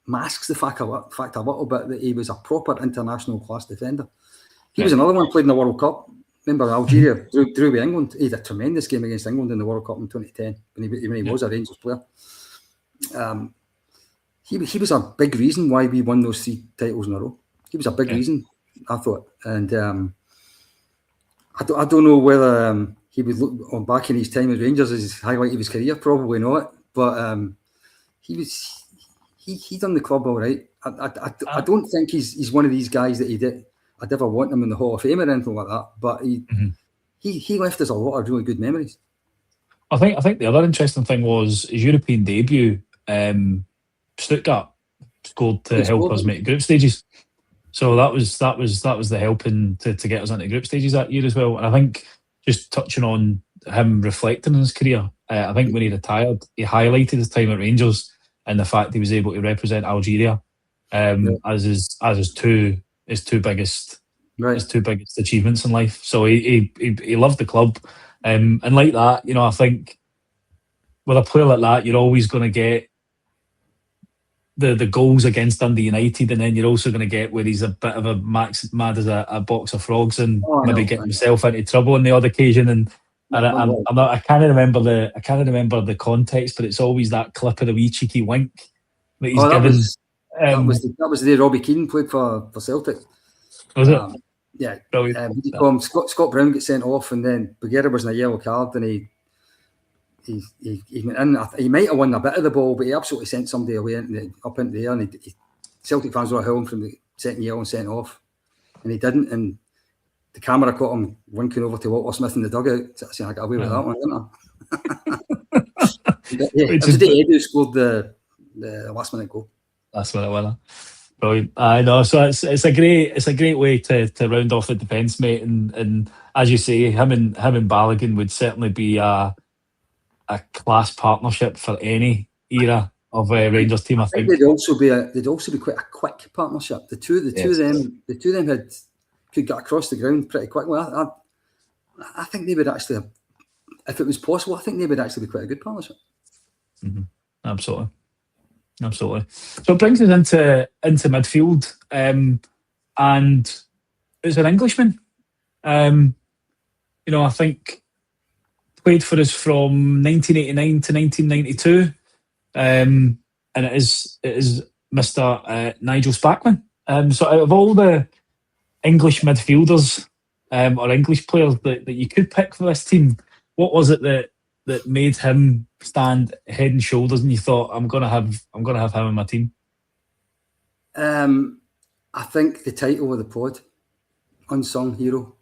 masks the fact a little bit that he was a proper international class defender. He was another one played in the World Cup. Remember Algeria drew with England. He had a tremendous game against England in the World Cup in 2010 when he was a Rangers player. He was a big reason why we won those 3 titles in a row. He was a big reason, I thought. And I don't know whether he would look on back in his time at Rangers as his highlight of his career. Probably not. But he done the club all right. I don't think he's one of these guys that I'd ever want him in the Hall of Fame or anything like that. But he left us a lot of really good memories. I think the other interesting thing was his European debut. Stuttgart scored to help us make group stages. So that was the helping to get us into group stages that year as well. And I think just touching on him reflecting on his career, I think when he retired, he highlighted his time at Rangers and the fact he was able to represent Algeria as his two biggest achievements in life. So he loved the club, and like that, I think with a player like that, you're always going to get the goals against Dundee United, and then you're also going to get where he's a bit of a mad as a box of frogs and maybe getting himself into trouble on the odd occasion. And I can't remember the context, but it's always that clip of the wee cheeky wink that he's given. That was the day Robbie Keane played for Celtic. Was it? Yeah. Brilliant. Scott Brown gets sent off, and then Bugera was in a yellow card, and he went in. He might have won a bit of the ball, but he absolutely sent somebody away up into the air, and Celtic fans were howling from the second yellow and sent off, and he didn't. And the camera caught him winking over to Walter Smith in the dugout, saying, "I got away with that one, didn't I?" It was the day Edu scored the last minute goal. Last minute winner. Brilliant. I know. So it's a great way to round off the defence, mate. And as you say, him and Balogun would certainly be a class partnership for any era of Rangers team. I think they'd also be quite a quick partnership. The two of them could get across the ground pretty quickly. I think they would actually, if it was possible, I think they would actually be quite a good partnership. Absolutely. So it brings us into midfield, and it's an Englishman. I think played for us from 1989 to 1992, and it is Mr. Nigel Spackman. So out of all the English midfielders or English players that you could pick for this team, what was it that made him stand head and shoulders, and you thought, I'm gonna have him in my team? I think the title of the pod, Unsung Hero.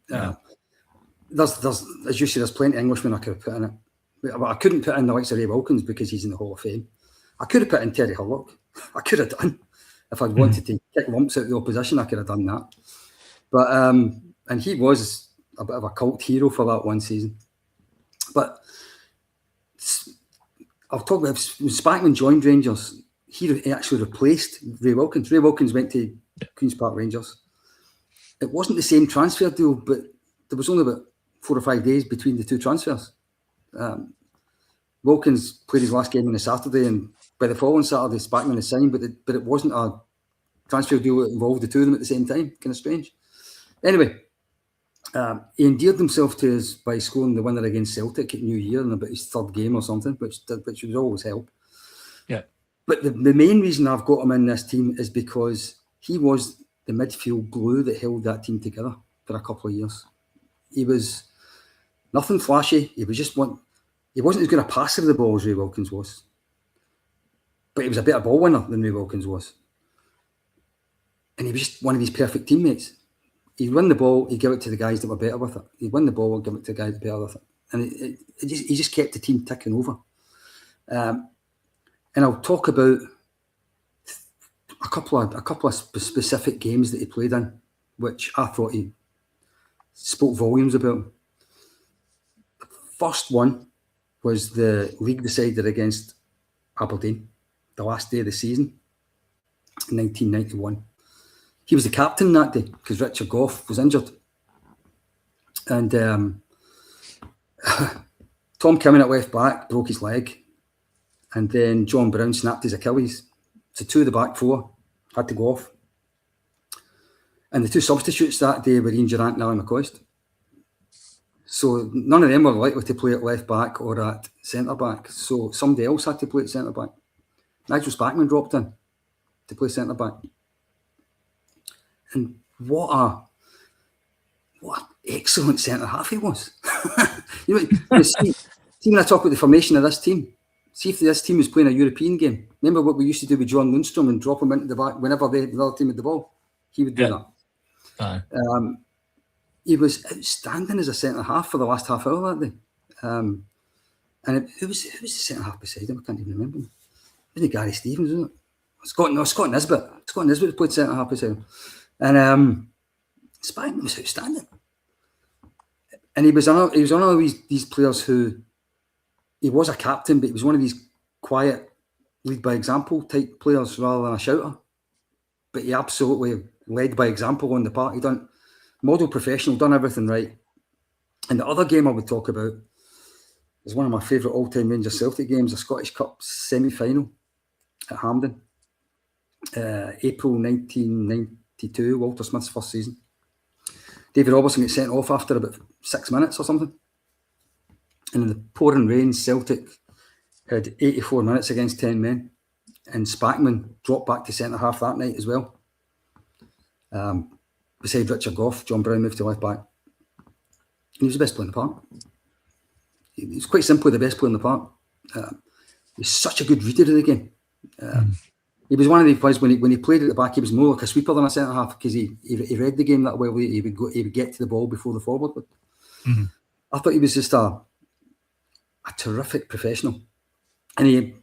There's as you say, there's plenty of Englishmen I could have put in it. But I couldn't put in the likes of Ray Wilkins because he's in the Hall of Fame. I could have put in Terry Hurlock. I could have done. If I'd wanted to kick lumps out of the opposition, I could have done that. But and he was a bit of a cult hero for that one season. But I'll talk about when Spackman joined Rangers, he actually replaced Ray Wilkins. Ray Wilkins went to Queen's Park Rangers. It wasn't the same transfer deal, but there was only about 4 or 5 days between the two transfers. Wilkins played his last game on a Saturday, and by the following Saturday, Spackman is signed, but it wasn't a transfer deal that involved the two of them at the same time. Kind of strange. Anyway, he endeared himself to us by scoring the winner against Celtic at New Year in about his 3rd game or something, which would always help. Yeah. But the main reason I've got him in this team is because he was the midfield glue that held that team together for a couple of years. He was nothing flashy. He wasn't as good a passer of the ball as Ray Wilkins was. But he was a better ball winner than Ray Wilkins was. And he was just one of these perfect teammates. He'd win the ball, he'd give it to the guys that were better with it. He'd win the ball and give it to the guys that were better with it. And he just kept the team ticking over. And I'll talk about a couple of specific games that he played in, which I thought he spoke volumes about. The first one was the league decider against Aberdeen, the last day of the season, in 1991. He was the captain that day because Richard Gough was injured. And Tom Kimmon at left back broke his leg. And then John Brown snapped his Achilles. So 2 of the back 4 had to go off. And the 2 substitutes that day were Ian Durrant and Alan McCoist. So none of them were likely to play at left back or at centre back. So somebody else had to play at centre back. Nigel Spackman dropped in to play centre back. And what an excellent centre half he was. See, when I talk about the formation of this team, see if this team was playing a European game. Remember what we used to do with John Lundstrom and drop him into the back whenever the other team had the ball? He would do that. He was outstanding as a centre half for the last half hour that day. And who was the centre half beside him? I can't even remember. It wasn't Gary Stevens, wasn't it? Scott Nisbet. Scott Nisbet played centre half beside him. And Spackman was outstanding. And he was one of these players who, he was a captain, but he was one of these quiet, lead by example type players rather than a shouter. But he absolutely led by example on the park. He done model professional, done everything right. And the other game I would talk about is one of my favourite all-time Rangers Celtic games, a Scottish Cup semi-final at Hampden, April 1992, Walter Smith's first season. David Robertson gets sent off after about 6 minutes or something. And in the pouring rain, Celtic had 84 minutes against 10 men. And Spackman dropped back to centre half that night as well. Beside Richard Gough, John Brown moved to left back. And he was the best player in the park. He was quite simply the best player in the park. He's such a good reader of the game. He was one of the players when he played at the back, he was more like a sweeper than a centre half because he read the game that well. He would get to the ball before the forward would. I thought he was just a terrific professional. And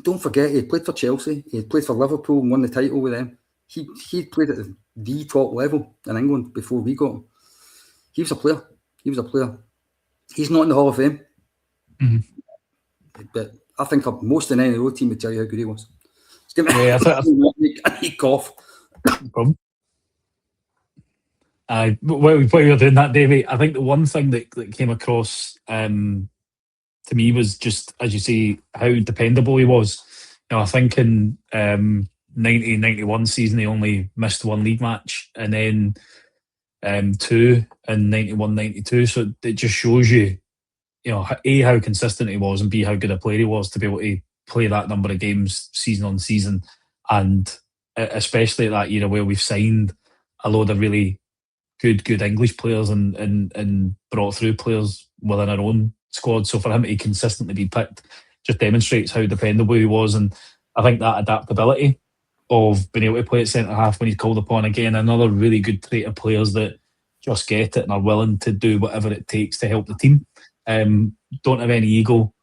don't forget, he had played for Chelsea, he had played for Liverpool and won the title with them. He played at the top level in England before we got him. He was a player. He's not in the Hall of Fame. But I think most of any road team would tell you how good he was. Yeah, I cough. While we were doing that, Davie, I think the one thing that came across to me was just, as you say, how dependable he was. You know, I think in 90-91 season he only missed 1 league match, and then 2 in 91-92. So it just shows you, A, how consistent he was, and B, how good a player he was to be able to play that number of games season on season and especially at that era where we've signed a load of really good English players and brought through players within our own squad. So for him to consistently be picked just demonstrates how dependable he was. And I think that adaptability of being able to play at centre half when he's called upon, again, another really good trait of players that just get it and are willing to do whatever it takes to help the team. Don't have any ego,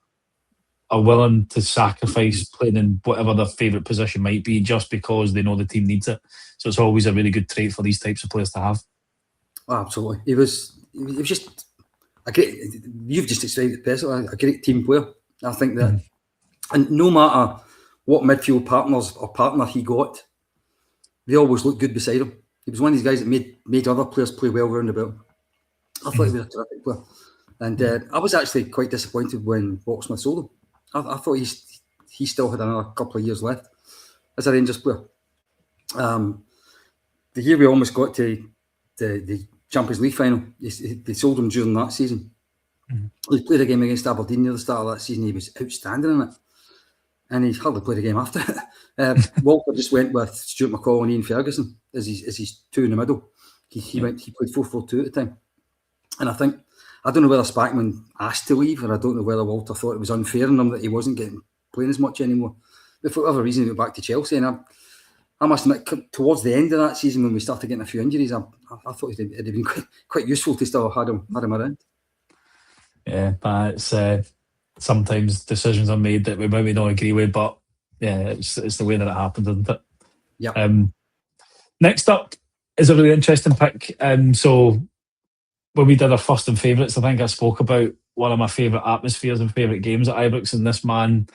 are willing to sacrifice playing in whatever their favourite position might be just because they know the team needs it. So it's always a really good trait for these types of players to have. Oh, absolutely. He was just a great, you've just described it personally, a great team player. I think that, and no matter what midfield partner he got, they always looked good beside him. He was one of these guys that made other players play well round about. I thought he was a terrific player. And I was actually quite disappointed when Walksmith sold him. I thought he still had another couple of years left as a Rangers player. The year we almost got to the Champions League final, they sold him during that season. He played a game against Aberdeen near the start of that season. He was outstanding in it. And he hardly played a game after it. Walker just went with Stuart McCall and Ian Ferguson as his two in the middle. He played 4-4-2 at the time. And I don't know whether Spackman asked to leave, or I don't know whether Walter thought it was unfair on him that he wasn't playing as much anymore. But for whatever reason, he went back to Chelsea. And I must admit, towards the end of that season, when we started getting a few injuries, I thought it'd have been quite useful to still have had him around. Yeah, but it's sometimes decisions are made that we maybe don't agree with, but yeah, it's the way that it happens, isn't it? Yeah. Next up is a really interesting pick. So when we did our first and favourites, I think I spoke about one of my favourite atmospheres and favourite games at Ibrox, and this man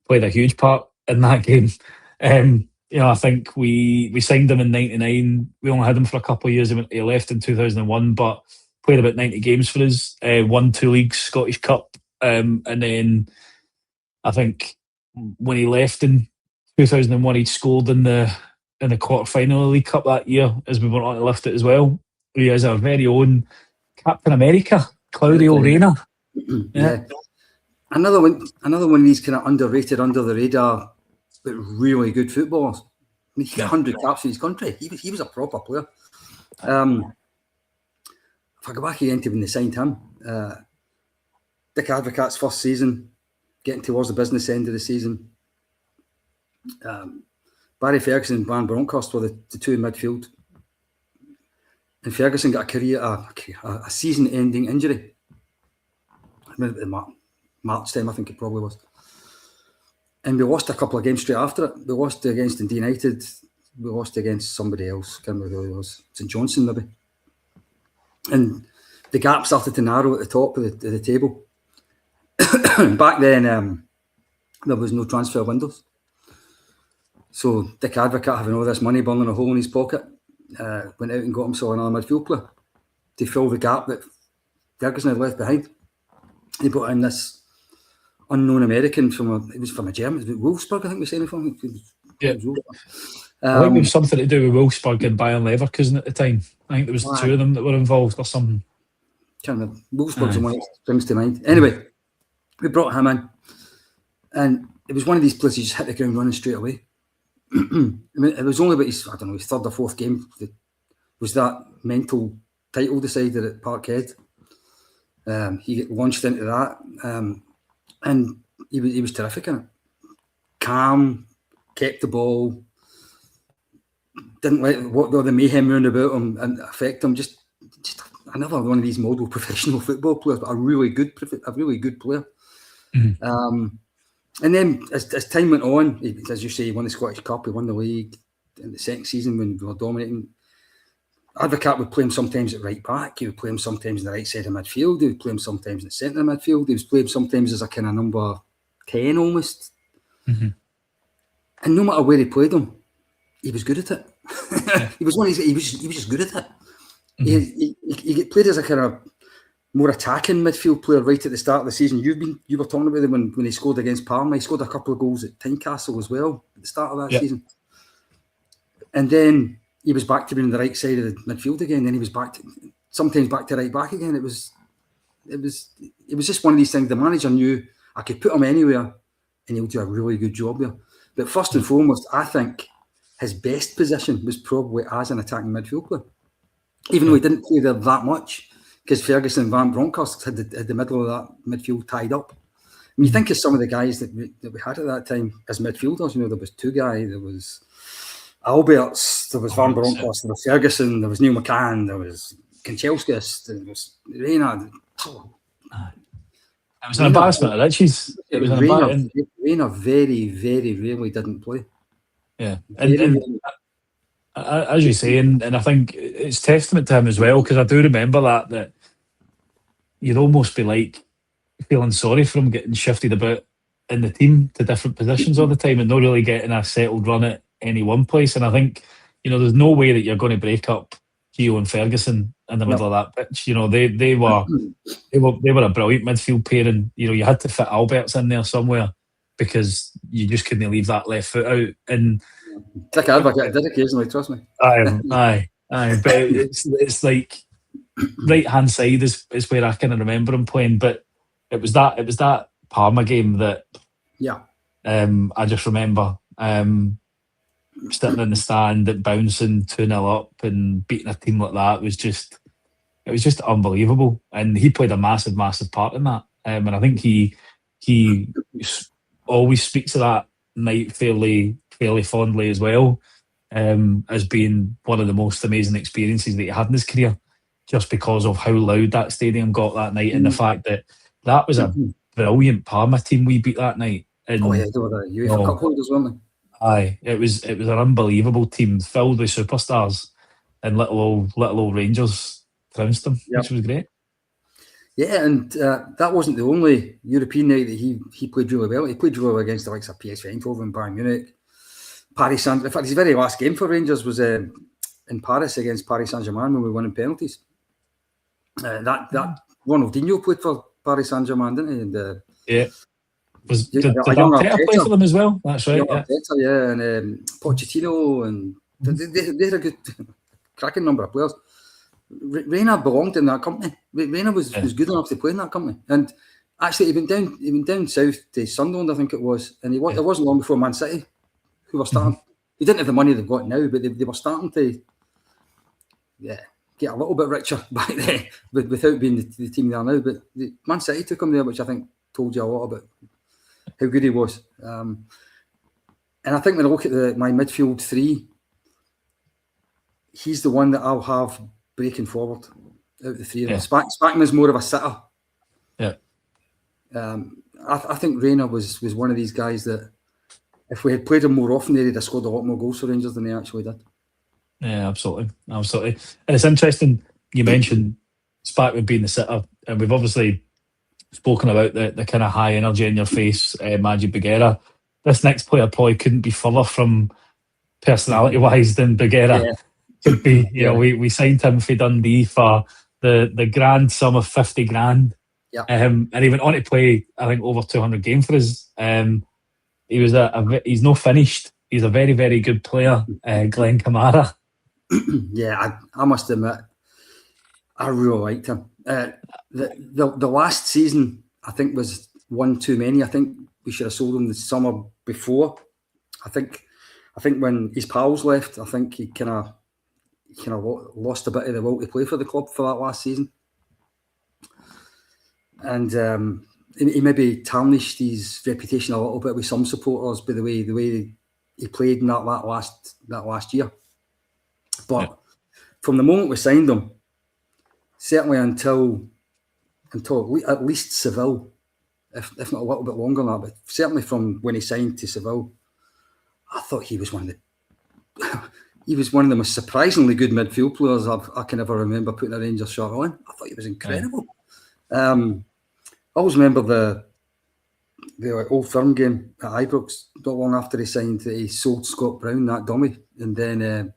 played a huge part in that game. I think we signed him in '99. We only had him for a couple of years. He left in 2001, but played about 90 games for us. Won 2 leagues, Scottish Cup, and then I think when he left in 2001, he'd scored in the quarter-final of the League Cup that year as we went on to lift it as well. He is our very own Captain America, Claudio Reyna. Yeah. Another one of these kind of underrated, under the radar, but really good footballers. I mean, he got 100 caps in his country. He was a proper player. If I go back again to when they signed him, Dick Advocaat's first season, getting towards the business end of the season. Barry Ferguson and Van Bronckhorst were the two in midfield. And Ferguson got a season-ending injury. I remember in March time, I think it probably was. And we lost a couple of games straight after it. We lost against Dundee United. We lost against somebody else. Can't remember who it was. St Johnstone, maybe. And the gap started to narrow at the top of the table. Back then, there was no transfer windows. So Dick Advocaat, having all this money burning a hole in his pocket, went out and got himself another midfield player to fill the gap that Ferguson had left behind. He brought in this unknown American from a German, Wolfsburg, I think we said it from. Yeah. I think it was something to do with Wolfsburg and Bayern Leverkusen at the time. I think there was two of them that were involved or something. Can't remember. Wolfsburg's the one that springs to mind. Anyway, we brought him in, and it was one of these places you just hit the ground running straight away. I mean, it was only about his third or fourth game that was that mental title decided at Parkhead. He got launched into that, and he was terrific in it. Calm, kept the ball, didn't let the mayhem round about him and affect him. Just another one of these model professional football players, but a really good player. Mm-hmm. And then as time went on, as you say, he won the Scottish Cup, he won the league. In the second season when we were dominating, Advocaat would play him sometimes at right back, he would play him sometimes on the right side of midfield, he would play him sometimes in the centre of midfield, he was playing sometimes as a kind of number 10 almost. Mm-hmm. And no matter where he played him, he was good at it. Yeah. He was just good at it. Mm-hmm. He played as a kind of more attacking midfield player right at the start of the season. You were talking about him when he scored against Parma. He scored a couple of goals at Tynecastle as well at the start of that season. And then he was back to being on the right side of the midfield again. Then he was sometimes back to right back again. It was just one of these things. The manager knew I could put him anywhere and he'll do a really good job there. But first and foremost, I think his best position was probably as an attacking midfield player, even though he didn't play there that much, because Ferguson and Van Bronckhorst had the middle of that midfield tied up. When you think of some of the guys that we had at that time as midfielders, there was Tugai, there was Alberts, there was Van Bronckhorst, there was Ferguson, there was Neil McCann, there was Kanchelskis, there was Reina. It was an embarrassment at Richie's. It was an embarrassment. Reina very, very rarely didn't play. Yeah, and as you say, and I think it's testament to him as well, because I do remember that you'd almost be like feeling sorry for him getting shifted about in the team to different positions all the time and not really getting a settled run at any one place. And I think, there's no way that you're going to break up Gio and Ferguson in the middle of that pitch. They were a brilliant midfield pair, and you had to fit Alberts in there somewhere because you just couldn't leave that left foot out. And Dick Advocate did occasionally, trust me. Aye. But it's like right hand side is where I kind of remember him playing. But it was that Parma game that I just remember sitting in the stand at bouncing 2-0 up and beating a team like that was just unbelievable. And he played a massive part in that. And I think he always speaks of that night fairly fondly as well, as being one of the most amazing experiences that he had in his career, just because of how loud that stadium got that night and the fact that was a brilliant Parma team we beat that night. And, they were the UEFA Cup holders, weren't they? Aye, it was an unbelievable team filled with superstars, and little old Rangers trounced them, which was great. Yeah, and that wasn't the only European night that he played really well. He played really well against the likes of PSV Eindhoven, Bayern Munich, Paris Saint. In fact, his very last game for Rangers was in Paris against Paris Saint-Germain when we won in penalties. That Ronaldinho played for Paris Saint-Germain, didn't he? And, did Arteta play for them as well? That's right. Arteta, and Pochettino, and they had a good, cracking number of players. Reina belonged in that company. Reina was good enough to play in that company. And actually, he went down south to Sunderland, I think it was, and it wasn't long before Man City, who were starting. They didn't have the money they've got now, but they were starting to, get a little bit richer back then, without being the team they are now. But Man City took him there, which I think told you a lot about how good he was. And I think when I look at my midfield three, he's the one that I'll have breaking forward out of the three of them. Spackman's more of a sitter. Yeah. I think Reina was one of these guys that if we had played him more often, they'd have scored a lot more goals for Rangers than they actually did. Yeah, absolutely. And it's interesting you mentioned Spackman being the sitter, and we've obviously spoken about the kind of high energy in your face, Magic Beguera. This next player probably couldn't be further from personality-wise than Beguera. Yeah. Could be, we signed him for Dundee for the grand sum of 50 grand. Yeah. And he went on to play, I think, over 200 games for us. He was he's not finished. He's a very, very good player, Glenn Kamara. Yeah, I must admit, I really liked him. The last season, I think, was one too many. I think we should have sold him the summer before. I think when his pals left, I think he kind of lost a bit of the will to play for the club for that last season, and he maybe tarnished his reputation a little bit with some supporters by the way he played in that last year. But from the moment we signed him, certainly until at least Seville, if not a little bit longer than that, but certainly from when he signed to Seville, I thought he was one of the most surprisingly good midfield players I can ever remember putting a Rangers shirt on. I thought he was incredible. I always remember the Old Firm game at Ibrox, not long after he signed, he sold Scott Brown, that dummy, and then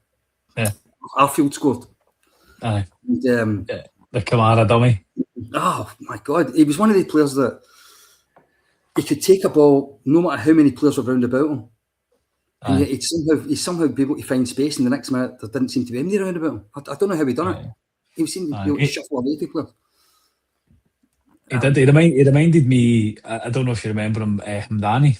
Arfield scored. Aye. And, the Kamara dummy. Oh my God, he was one of the players that he could take a ball no matter how many players were round about him. And yet he'd somehow be able to find space, and the next minute there didn't seem to be anybody around about him. I don't know how he done it. He seemed to be able to shuffle away to players. He did. He reminded me, I don't know if you remember him, Hamdani,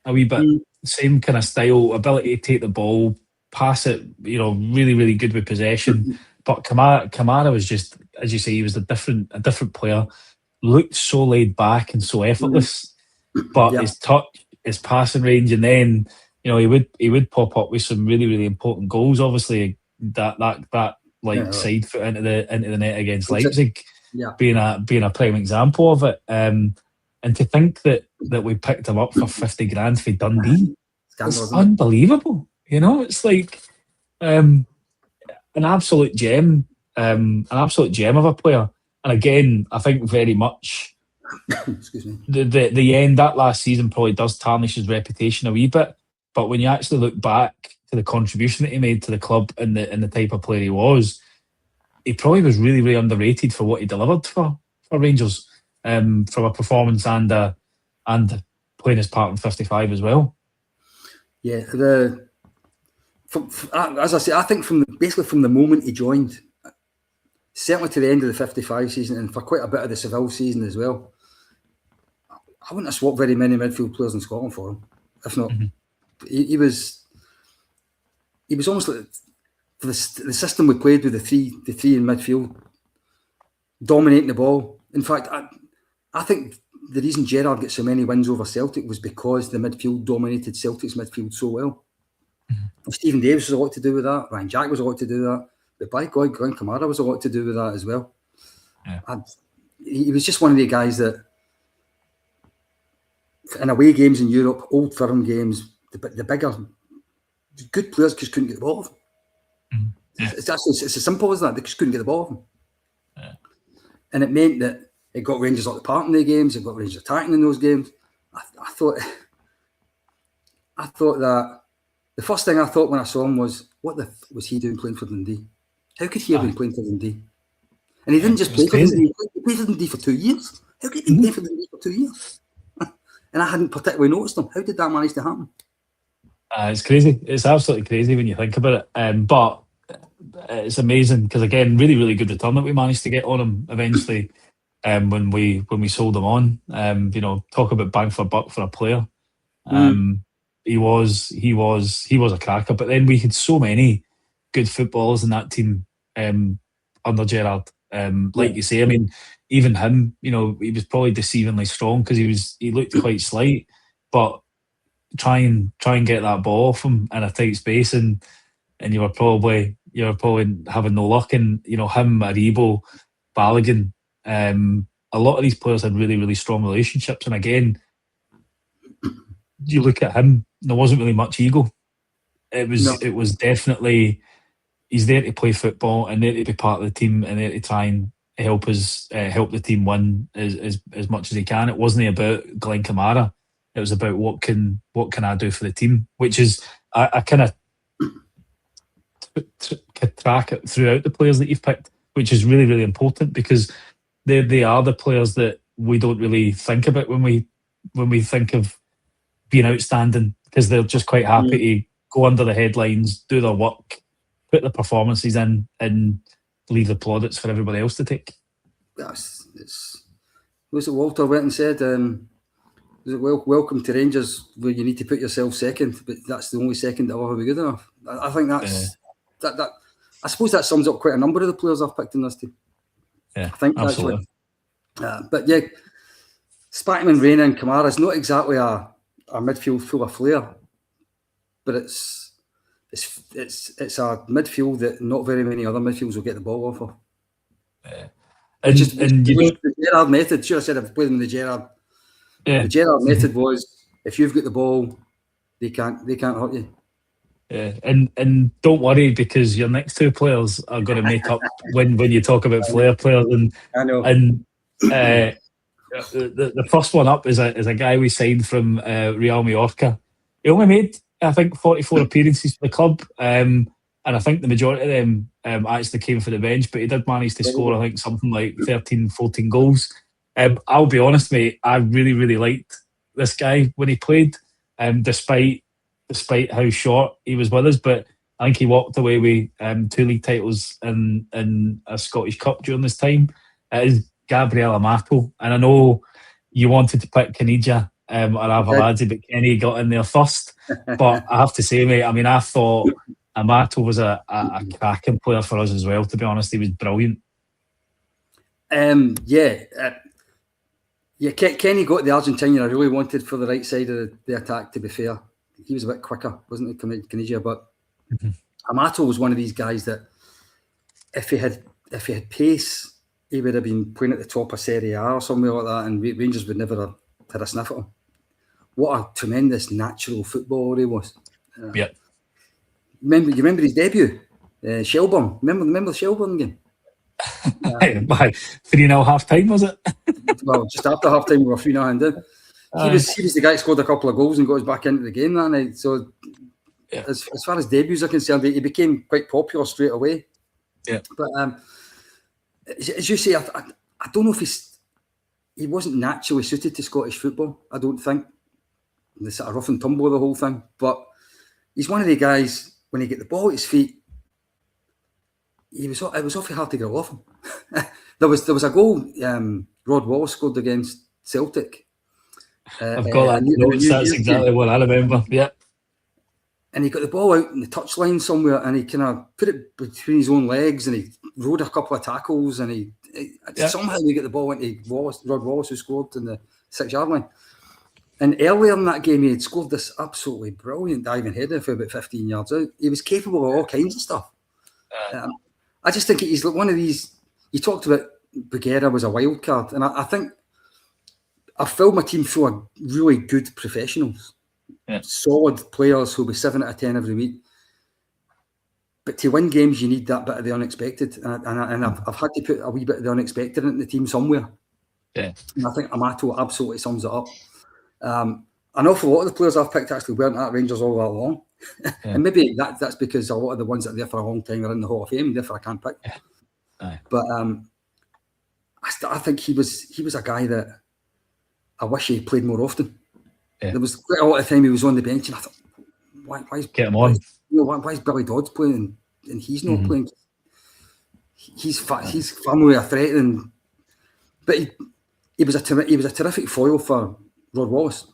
a wee bit. Same kind of style, ability to take the ball, pass it, really, really good with possession. But Kamara was just, as you say, he was a different player. Looked so laid back and so effortless, but his touch, his passing range, and then he would pop up with some really, really important goals. Obviously, that side foot into the net against Leipzig, being a prime example of it. And to think that we picked him up for 50 grand for Dundee, it's unbelievable. It's like an absolute gem of a player. And again, I think very much excuse me, the end, that last season probably does tarnish his reputation a wee bit. But when you actually look back to the contribution that he made to the club and the type of player he was, he probably was really, really underrated for what he delivered for Rangers, from a performance and playing his part in 55 as well. Yeah, as I say, I think from the moment he joined, certainly to the end of the 55 season, and for quite a bit of the Seville season as well, I wouldn't have swapped very many midfield players in Scotland for him. If not, he was almost like the system we played with the three in midfield, dominating the ball. In fact, I think the reason Gerrard got so many wins over Celtic was because the midfield dominated Celtic's midfield so well. Stephen Davis was a lot to do with that. Ryan Jack was a lot to do with that. But by God, Glenn Kamara was a lot to do with that as well. Yeah. He was just one of the guys that, in away games in Europe, Old Firm games, the bigger, good players just couldn't get the ball off him. Yeah. It's as simple as that. They just couldn't get the ball off him. Yeah. And it meant that it got Rangers up the park in the games. It got Rangers attacking in those games. I thought that the first thing I thought when I saw him was, what was he doing playing for Dundee? How could he have been playing for Dundee? And he didn't just play for Dundee. He played for Dundee for 2 years. How could he play for Dundee for 2 years? And I hadn't particularly noticed him. How did that manage to happen? It's crazy. It's absolutely crazy when you think about it. But it's amazing because, again, really, really good return that we managed to get on him eventually. When we sold him on, talk about bang for buck for a player. He was a cracker. But then we had so many good footballers in that team under Gerrard. Like you say, I mean, even him, he was probably deceivingly strong because he looked quite slight, but try and get that ball off him in a tight space, and you were probably having no luck. And him, Aribo, Balogun, a lot of these players had really, really strong relationships. And again, you look at him, there wasn't really much ego. It was definitely, he's there to play football and there to be part of the team and there to try and help the team win as much as he can. It wasn't about Glenn Kamara. It was about what can I do for the team, which is I kind of track it throughout the players that you've picked, which is really, really important because they are the players that we don't really think about when we think of being outstanding, because they're just quite happy to go under the headlines, do their work, put the performances in, and leave the plaudits for everybody else to take. Was it Walter went and said, was it welcome to Rangers where you need to put yourself second, but that's the only second that will ever be good enough. I think that's that. I suppose that sums up quite a number of the players I've picked in this team. Yeah, I think absolutely. But yeah, Spackman, Reina, and Kamara is not exactly a midfield full of flair, but it's a midfield that not very many other midfields will get the ball off of. The Gerrard method. Sure, I said I've played in the Gerrard. Yeah. The Gerrard method was, if you've got the ball, they can't hurt you. Yeah, and don't worry, because your next two players are going to make up when you talk about flair players. And I know. And the first one up is a guy we signed from Real Mallorca. He only made, I think, 44 appearances for the club, and I think the majority of them actually came for the bench, but he did manage to score, I think, something like 13, 14 goals. I'll be honest, mate, I really, really liked this guy when he played, despite how short he was with us. But I think he walked away with 2 league titles and a Scottish Cup during this time. It is Gabriel Amato, and I know you wanted to pick Caniggia or Avaladze, but Kenny got in there first. But I have to say, mate, I mean, I thought Amato was a cracking player for us as well, to be honest. He was brilliant. Kenny got the Argentinian I really wanted for the right side of the attack, to be fair. He was a bit quicker, wasn't he, Caniggia? But Amato was one of these guys that if he had pace, he would have been playing at the top of Serie A or somewhere like that, and Rangers would never have had a sniff at him. What a tremendous natural footballer he was. Yeah. You remember his debut? Shelbourne. Remember the Shelbourne game? By 3-0 half time, was it? Well, just after half time, we were 3-0 down. He was the guy that scored a couple of goals and got us back into the game that night. So, as far as debuts are concerned, he became quite popular straight away. Yeah. But as you say, I don't know if he wasn't naturally suited to Scottish football. I don't think the sort of rough and tumble of the whole thing. But he's one of the guys, when he get the ball at his feet, it was awfully hard to get off him. there was a goal Rod Wallace scored against Celtic. I've got that notes. That's exactly what I remember. Yeah. And he got the ball out in the touchline somewhere, and he kind of put it between his own legs, and he rode a couple of tackles, and somehow he got the ball into Rod Wallace, who scored in the 6-yard line. And earlier in that game, he had scored this absolutely brilliant diving header for about 15 yards out. He was capable of all kinds of stuff. I just think he's like one of these. You talked about Bougherra was a wild card, and I think I filled my team full of really good professionals, solid players who'll be 7 out of 10 every week. But to win games, you need that bit of the unexpected, and I've had to put a wee bit of the unexpected into the team somewhere. Yeah, and I think Amato absolutely sums it up. An awful lot of the players I've picked actually weren't at Rangers all that long. And maybe that's because a lot of the ones that are there for a long time are in the Hall of Fame, therefore I can't pick. But I think he was a guy that I wish he played more often. There was quite a lot of time he was on the bench, and I thought, why is get him on? Why is Billy Dodds playing and he's not playing? He's far more a threat than. But he was a terrific foil for Rod Wallace.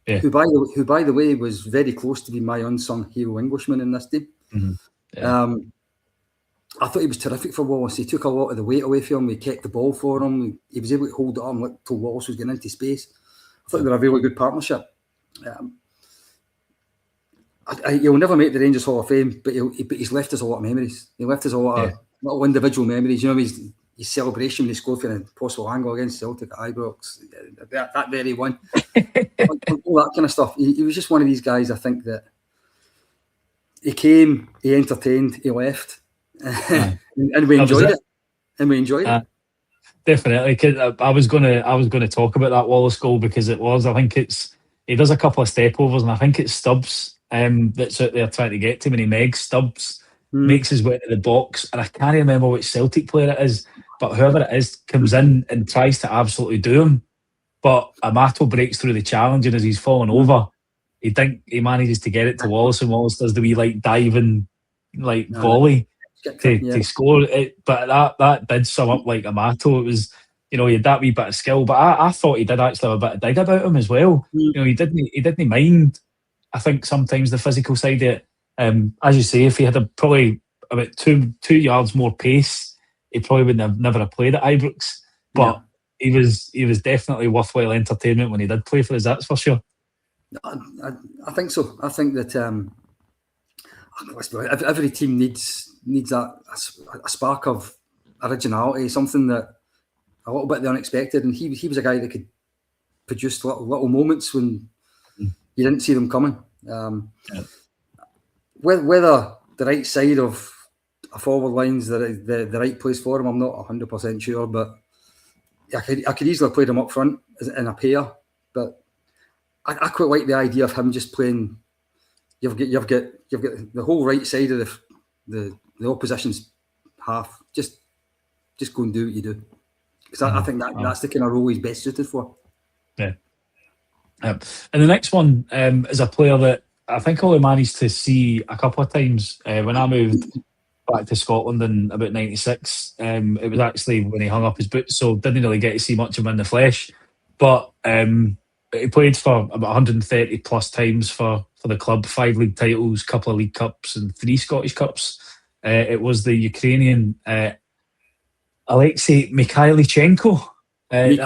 Yeah. Who, by the way, was very close to being my unsung hero Englishman in this team. I thought he was terrific for Wallace. He took a lot of the weight away from him. He kept the ball for him. He was able to hold it on until Wallace was getting into space. I thought they were a really good partnership. He'll never make the Rangers Hall of Fame, but he's left us a lot of memories. He left us a lot of little individual memories. You know, his celebration when he scored for an impossible angle against Celtic at Ibrox, that very one, all that kind of stuff. He was just one of these guys, I think, that he came, he entertained, he left, and we enjoyed it. And we enjoyed it. Definitely, because I was gonna talk about that Wallace goal, because I think he does a couple of step overs, and I think it's Stubbs that's out there trying to get to him, and he megs Stubbs, makes his way into the box, and I can't remember which Celtic player it is, but whoever it is comes in and tries to absolutely do him, but Amato breaks through the challenge, and as he's falling over, he manages to get it to Wallace, and Wallace does the wee diving volley to score it. But that did sum up Amato. It was, he had that wee bit of skill, but I thought he did actually have a bit of dig about him as well. He didn't mind, I think, sometimes the physical side of it. As you say, if he had probably about 2 yards more pace, he probably would never have played at Ibrox. But he was definitely worthwhile entertainment when he did play for us, that's for sure. I think so. I think that every team needs a spark of originality, something that a little bit of the unexpected. And he was a guy that could produce little moments when you didn't see them coming. Whether the right side of a forward line's the right place for him, I'm not 100% sure, but I could easily have played him up front in a pair. But I quite like the idea of him just playing. You've got the whole right side of the opposition's half. Just go and do what you do, because I think that's the kind of role he's best suited for. Yeah. And the next one is a player that I think I only managed to see a couple of times when I moved back to Scotland in about '96. It was actually when he hung up his boots, so didn't really get to see much of him in the flesh. But he played for about 130 plus times for for the club. 5 league titles, couple of League Cups, and 3 Scottish Cups. It was the Ukrainian Alexei Mikhailichenko. That it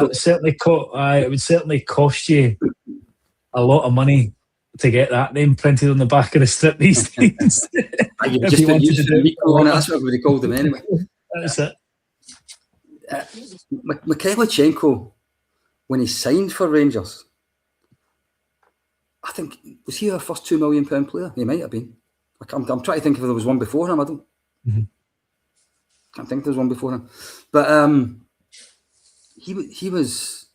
would certainly cost you a lot of money to get that name printed on the back of the strip these days. If you wanted to do Miko, that's what we called him anyway. That's it. Mikhailichenko, when he signed for Rangers, I think, was he our first £2 million player? He might have been. I'm trying to think if there was one before him. I don't. Can't think there was one before him. But he was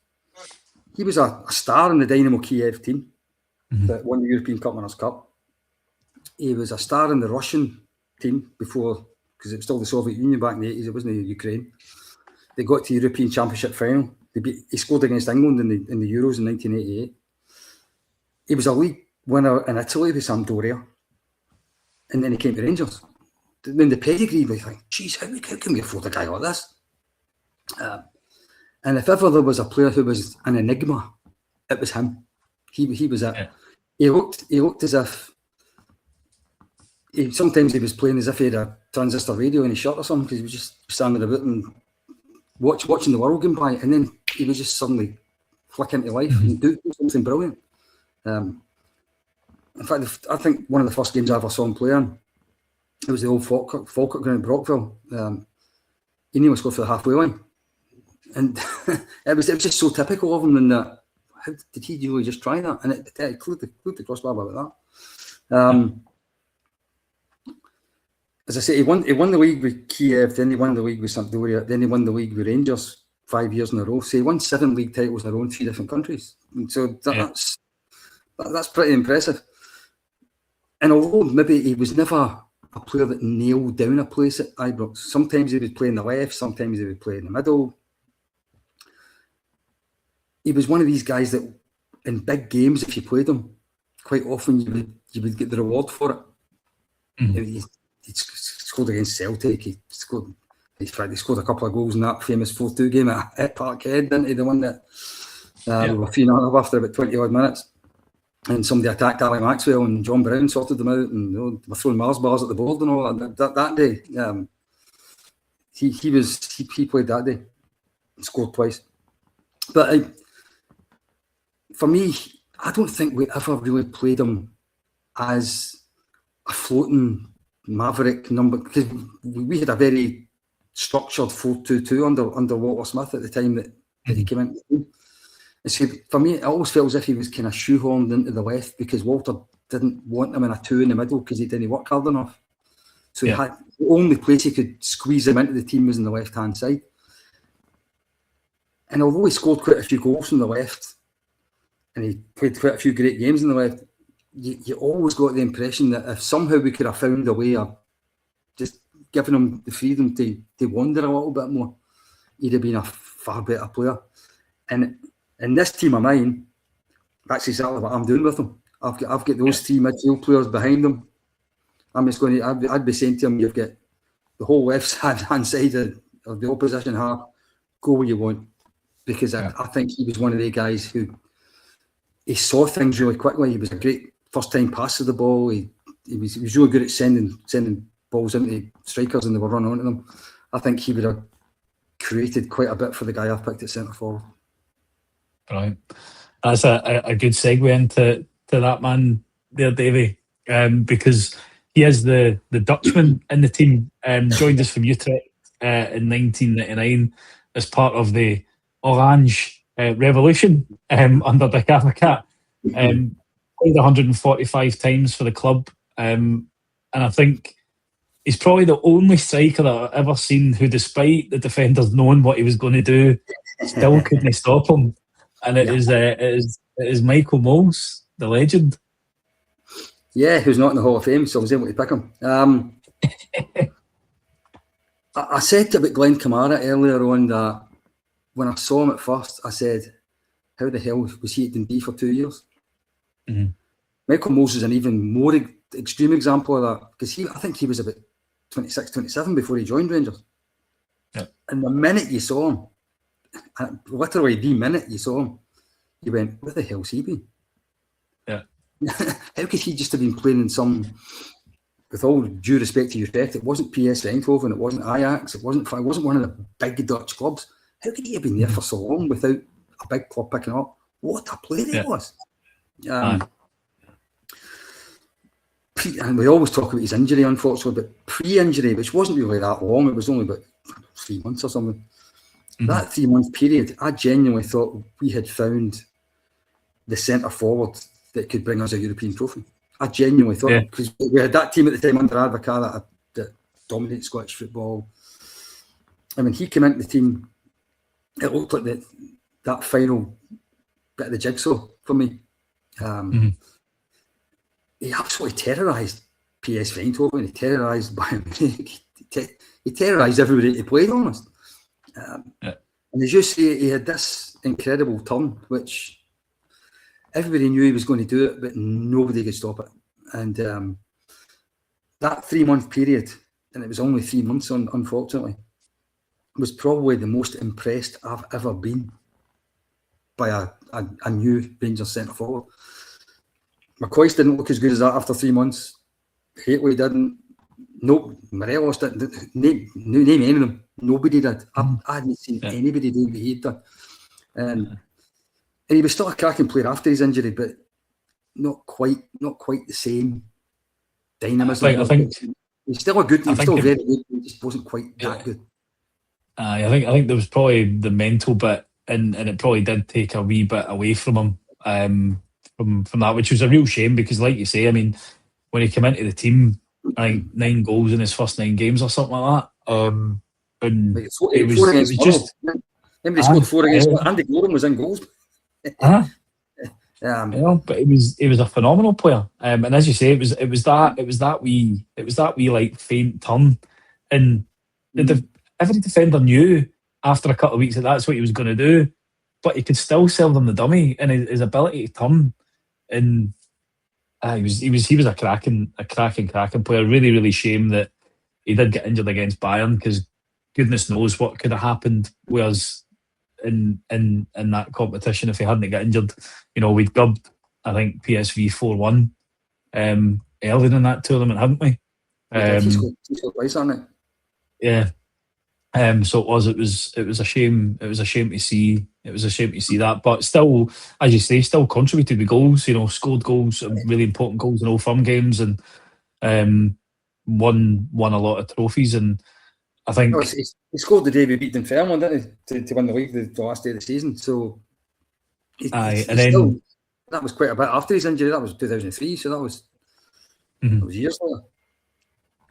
a star in the Dynamo Kiev team that won the European Cup Winners' Cup. He was a star in the Russian team before, because it was still the Soviet Union back in the 80s. It wasn't Ukraine. They got to the European Championship final. He scored against England in the Euros in 1988. He was a league winner in Italy with Sampdoria, and then he came to Rangers. Then the pedigree, we think, geez, how can we afford a guy like this? And if ever there was a player who was an enigma, it was him. He was it. Yeah. He looked as if sometimes he was playing as if he had a transistor radio in his shirt or something, because he was just standing about and watching the world going by, and then he would just suddenly flick into life and do something brilliant. In fact, I think one of the first games I ever saw him play in, it was the old Falkirk ground in Brockville. He nearly scored for the halfway line, and it was just so typical of him. And that, how did he really just try that? And it cleared the crossbar about that. As I say, he won the league with Kiev, then he won the league with Sampdoria, then he won the league with Rangers 5 years in a row. So he won 7 league titles in a row in 3 different countries. And so that's pretty impressive. And although maybe he was never a player that nailed down a place at Ibrox, sometimes he would play in the left, sometimes he would play in the middle. He was one of these guys that in big games, if you played him, quite often you would get the reward for it. He scored against Celtic. He scored a couple of goals in that famous 4-2 game at Parkhead, didn't he? The one that we were 3-0 after about 20 odd minutes. And somebody attacked Ali Maxwell, and John Brown sorted them out, and they were throwing Mars bars at the board and all that day. He played that day and scored twice. But for me, I don't think we ever really played him as a floating maverick number, because we had a very structured 4-2-2 under Walter Smith at the time that he came into the team. And so for me, it always felt as if he was kind of shoehorned into the left, because Walter didn't want him in a 2 in the middle because he didn't work hard enough. So the only place he could squeeze him into the team was on the left-hand side. And although he scored quite a few goals from the left, and he played quite a few great games on the left, you always got the impression that if somehow we could have found a way of just giving him the freedom to wander a little bit more, he'd have been a far better player. And in this team of mine, that's exactly what I'm doing with him. I've got those 3 midfield players behind him. I'm just going to. I'd be saying to him, you've got the whole left hand side of the opposition half. Go where you want, because I think he was one of the guys who he saw things really quickly. He was a great first-time pass of the ball. He was really good at sending balls into strikers, and they were running onto them. I think he would have created quite a bit for the guy I've picked at centre forward. Right, that's a good segue into that man there, Davie, because he is the Dutchman in the team. Joined us from Utrecht in 1999 as part of the Orange Revolution under the Cat. Played 145 times for the club, and I think he's probably the only striker that I've ever seen who, despite the defenders knowing what he was going to do, still couldn't stop him. And it is Michael Mols, the legend. Yeah, who's not in the Hall of Fame, so I was able to pick him. I said about Glenn Kamara earlier on that when I saw him at first, I said, how the hell was he at Dundee for 2 years? Michael Mols is an even more extreme example of that, because I think he was about 26, 27 before he joined Rangers. And the minute you saw him, literally the minute you saw him, you went, where the hell's he been? how could he just have been playing in some, with all due respect to your respect, it wasn't PS Eindhoven, it wasn't Ajax, it wasn't one of the big Dutch clubs. How could he have been there for so long without a big club picking up? What a player he was. And we always talk about his injury, unfortunately, but pre-injury, which wasn't really that long, it was only about 3 months or something. That 3-month period, I genuinely thought we had found the centre forward that could bring us a European trophy. I genuinely thought, because we had that team at the time under Advocaat that dominated Scottish football. I mean, he came into the team, it looked like that final bit of the jigsaw for me. He absolutely terrorised PSV Eindhoven. He terrorised Bayern Munich. He terrorised everybody he played, almost. And as you say, he had this incredible turn, which everybody knew he was going to do it, but nobody could stop it. And that 3-month period, and it was only 3 months, unfortunately, was probably the most impressed I've ever been by a new Rangers centre forward. McCoist didn't look as good as that after 3 months. Hateway didn't. No, Morelos didn't. Name any of them. Nobody did. I hadn't seen anybody do what he'd done. And he was still a cracking player after his injury, but not quite the same dynamism. I think he's still a good. He's still very good. He just wasn't quite that good. I think there was probably the mental bit, and it probably did take a wee bit away from him. From that, which was a real shame, because, like you say, I mean, when he came into the team, I think 9 goals in his first 9 games or something like that. And it was just. He scored 4 against. Andy Goram was in goals. But he was a phenomenal player. And as you say, it was that wee like faint turn, and every defender knew after a couple of weeks that that's what he was going to do, but he could still sell them the dummy, and his ability to turn. And he was a cracking player. Really, really shame that he did get injured against Bayern, because goodness knows what could have happened with us in that competition if he hadn't got injured. You know, we'd gubbed, I think, PSV 4-1 earlier in that tournament, hadn't we? He scored twice, hasn't he? Yeah. So it was a shame. It was a shame to see. It was a shame to see that, but still, as you say, still contributed with goals. You know, scored goals, really important goals in all firm games, and won a lot of trophies. And I think he scored the day we beat Dunfermline, didn't he, to win the league the last day of the season. So, that was quite a bit after his injury. That was 2003. So that was years later.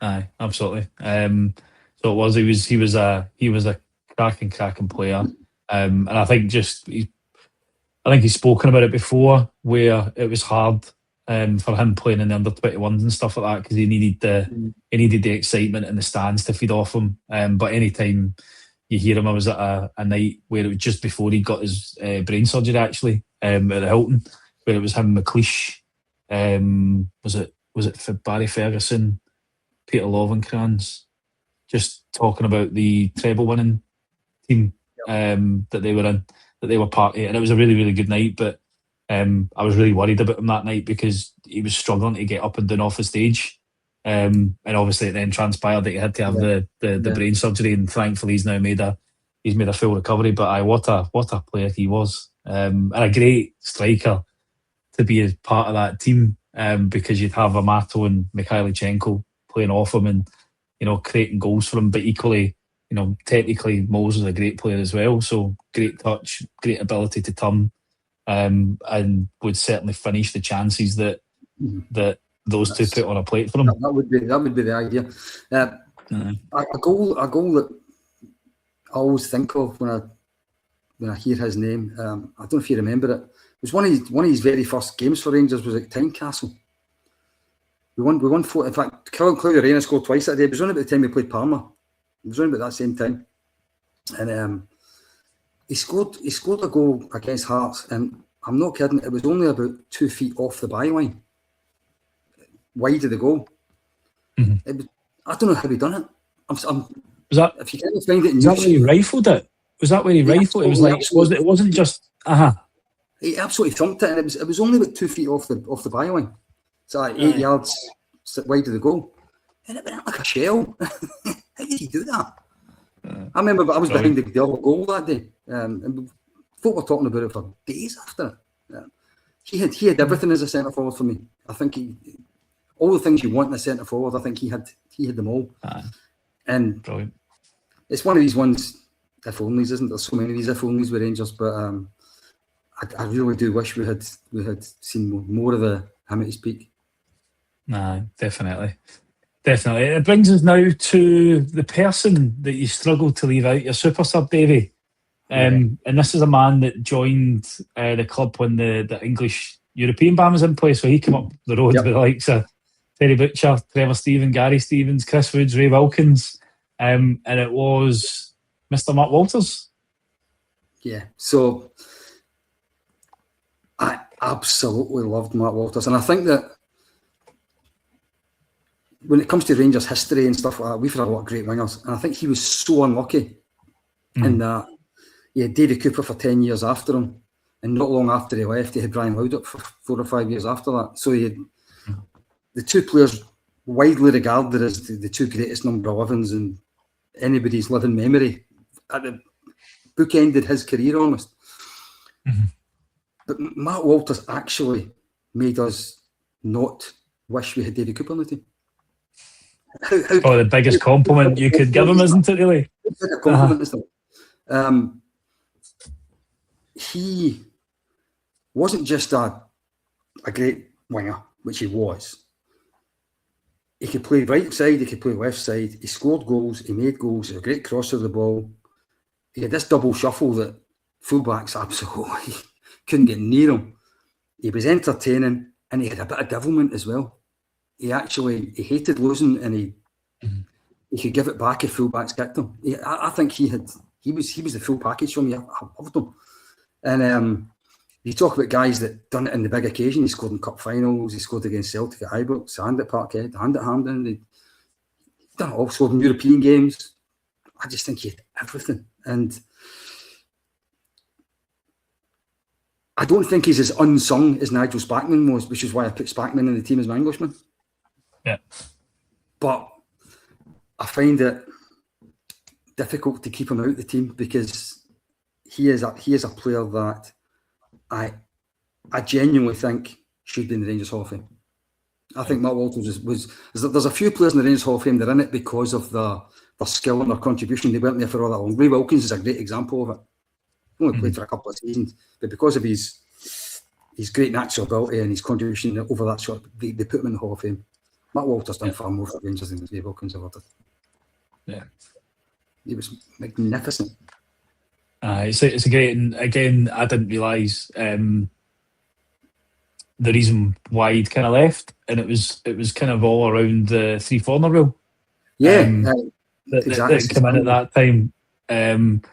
Aye, absolutely. So it was. He was a cracking player, and I think he's spoken about it before, where it was hard for him playing in the under-21s and stuff like that, because he needed the excitement in the stands to feed off him. But anytime you hear him, I was at a night where it was just before he got his brain surgery, actually, at the Hilton, where it was him, McLeish, was it for Barry Ferguson, Peter Lovenkrands, just talking about the treble winning team that they were in, that they were part of, and it was a really, really good night. But I was really worried about him that night, because he was struggling to get up and down off the stage, and obviously it then transpired that he had to have the brain surgery, and thankfully he's made a full recovery. But what a player he was, and a great striker to be a part of that team, because you'd have Amato and Mikhailichenko playing off him and, you know, creating goals for him. But equally, you know, technically Moles was a great player as well. So great touch, great ability to turn, and would certainly finish the chances that those two put on a plate for him. That would be the idea. A goal that I always think of when I hear his name. I don't know if you remember it. It was one of his very first games for Rangers was at Tynecastle. We won 4. In fact, Claudio Reyna scored twice that day. It was around about the time we played Parma. It was around about that same time. And he scored a goal against Hearts, and I'm not kidding, it was only about 2 feet off the byline, wide of the goal. I don't know how he done it. Was that, if you can't find it, was that where he rifled it? Was that where he rifled it? It was like, it wasn't just He absolutely thumped it, and it was only about 2 feet off the byline. So like 8 yards wide of the goal. And it went like a shell. How did he do that? I remember I was behind the other goal that day. And folk were talking about it for days after it. He had everything as a centre forward for me. I think all the things you want in a centre forward, I think he had them all. And brilliant. It's one of these ones, if onlys, isn't there? So many of these if onlys with Rangers, but I really do wish we had seen more of him at his peak. Nah, definitely. It brings us now to the person that you struggled to leave out, your super sub, Davie. And this is a man that joined the club when the English European ban was in place, so he came up the road with the likes of Terry Butcher, Trevor Stephen, Gary Stevens, Chris Woods, Ray Wilkins, and it was Mr. Mark Walters. Yeah, so I absolutely loved Mark Walters, and I think that when it comes to Rangers history and stuff like that, we've had a lot of great wingers, and I think he was so unlucky in that he had Davy Cooper for 10 years after him, and not long after he left, he had Brian Laudrup for 4 or 5 years after that. So he had the two players widely regarded as the two greatest number 11s in anybody's living memory. At the bookended his career almost. But Mark Walters actually made us not wish we had Davy Cooper on the team. The biggest compliment you could give him, isn't it, really? A compliment, isn't it? He wasn't just a great winger, which he was. He could play right side, he could play left side, he scored goals, he made goals, he was a great crosser of the ball. He had this double shuffle that fullbacks absolutely couldn't get near him. He was entertaining, and he had a bit of devilment as well. He hated losing, and he could give it back if fullbacks kicked him. I think he was the full package for me. I loved him. And you talk about guys that done it in the big occasion. He scored in cup finals. He scored against Celtic at Ibrox, and at Parkhead, and at Hampden. He done it all. Scored in European games. I just think he had everything. And I don't think he's as unsung as Nigel Spackman was, which is why I put Spackman in the team as my Englishman. Yeah. But I find it difficult to keep him out of the team because he is a player that I genuinely think should be in the Rangers Hall of Fame. I think Mark Walters there's a few players in the Rangers Hall of Fame that are in it because of their skill and their contribution. They weren't there for all that long. Ray Wilkins is a great example of it. He only played for a couple of seasons, but because of his great natural ability and his contribution over that short, they put him in the Hall of Fame. Mark Walters done far more for Rangers than Ray Wilkins ever did. Yeah, he was magnificent. It's a great, and again, I didn't realise the reason why he'd kind of left, and it was kind of all around the 3-4 rule. Yeah, exactly. That came in at that time, and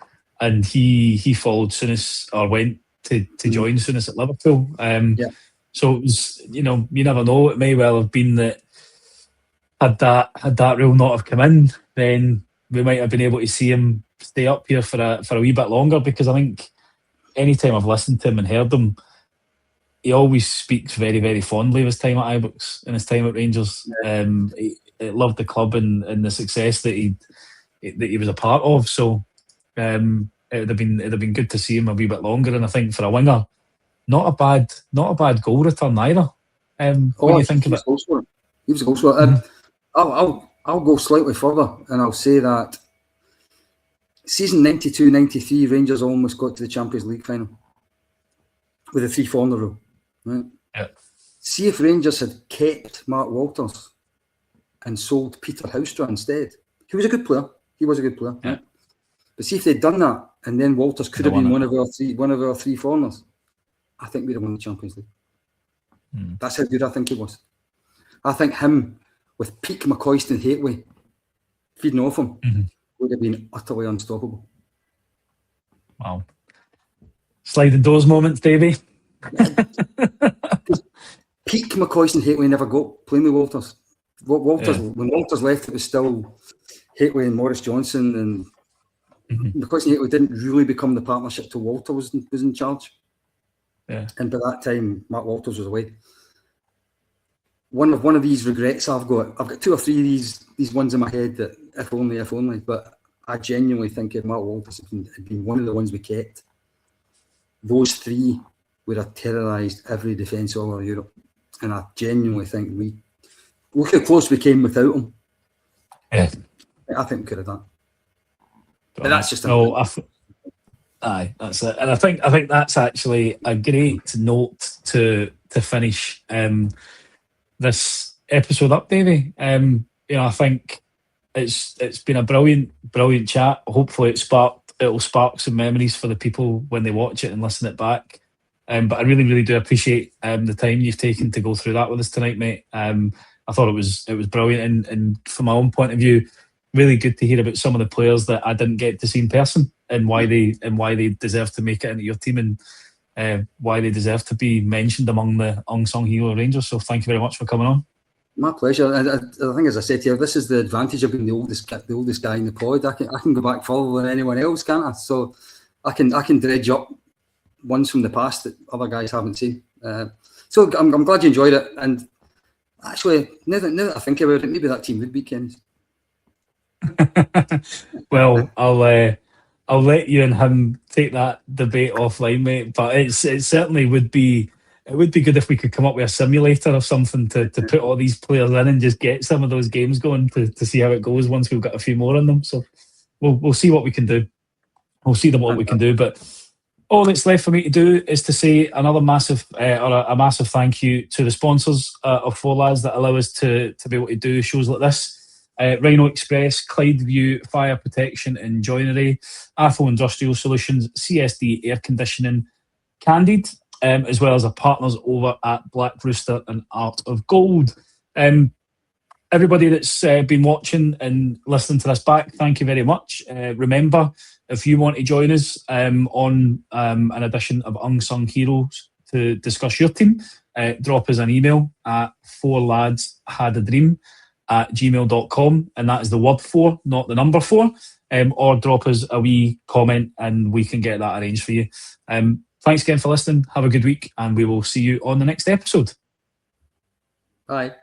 he followed Souness, or went to join Souness at Liverpool. So it was, you never know. It may well have been that had that rule not have come in, then we might have been able to see him stay up here for a wee bit longer, because I think anytime I've listened to him and heard him, he always speaks very, very fondly of his time at Ibrox and his time at Rangers. He loved the club and the success that he was a part of. So it'd have been good to see him a wee bit longer. And I think for a winger, not a bad goal return either. When you think of it, he was a goal scorer. I'll go slightly further, and I'll say that season 92-93, Rangers almost got to the Champions League final with a 3-4 rule. Right? Yeah. See if Rangers had kept Mark Walters and sold Peter Houstra instead. He was a good player. Yeah. Right? But see if they'd done that, and then Walters could have been one of our three foreigners, I think we'd have won the Champions League. That's how good I think he was. I think him with peak McCoist and Hateway feeding off him would have been utterly unstoppable. Wow. Sliding doors moments, Davie. Peak McCoist and Hateway never got playing with Walters. When Walters left, it was still Hateway and Maurice Johnson, and McCoist and Hateway didn't really become the partnership till Walter was in charge. Yeah. And by that time, Mark Walters was away. One of these regrets I've got 2 or 3 of these ones in my head that if only. But I genuinely think if Mark Walters had been one of the ones we kept, those 3 would have terrorised every defence all over Europe. And I genuinely think look how close we came without him. Yeah. I think we could have done. But that's just aye, that's it. And I think that's actually a great note to finish this episode up, Davie. I think it's been a brilliant chat. Hopefully it'll spark some memories for the people when they watch it and listen it back. But I really, really do appreciate the time you've taken to go through that with us tonight, mate. I thought it was brilliant, and from my own point of view, really good to hear about some of the players that I didn't get to see in person and why they deserve to make it into your team and why they deserve to be mentioned among the Unsung Hero Rangers. So thank you very much for coming on. My pleasure. I think, as I said to you, this is the advantage of being the oldest guy in the pod. I can go back further than anyone else, can't I? So I can dredge up ones from the past that other guys haven't seen. So I'm glad you enjoyed it. And actually, now that I think about it, maybe that team would be Kenny's. Well, I'll let you and him take that debate offline, mate. But it certainly would be. It would be good if we could come up with a simulator or something to put all these players in and just get some of those games going to see how it goes once we've got a few more on them. So we'll see what we can do. We'll see what we can do. But all that's left for me to do is to say another massive a massive thank you to the sponsors of Four Lads that allow us to be able to do shows like this. Rhino Express, Clydeview Fire Protection and Joinery, Atho Industrial Solutions, CSD Air Conditioning, Candid, as well as our partners over at Black Rooster and Art of Gold. Everybody that's been watching and listening to this back, thank you very much. Remember, if you want to join us on an edition of Unsung Heroes to discuss your team, drop us an email at fourladshadadream@gmail.com, and that is the word 4, not the number 4, or drop us a wee comment and we can get that arranged for you. Thanks again for listening. Have a good week, and we will see you on the next episode. Bye.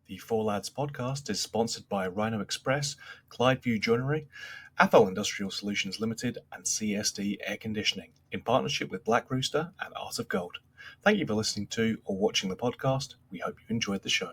The Four Lads podcast is sponsored by Rhino Express, Clydeview Joinery, Atho Industrial Solutions Limited, and CSD Air Conditioning, in partnership with Black Rooster and Art of Gold. Thank you for listening to or watching the podcast. We hope you enjoyed the show.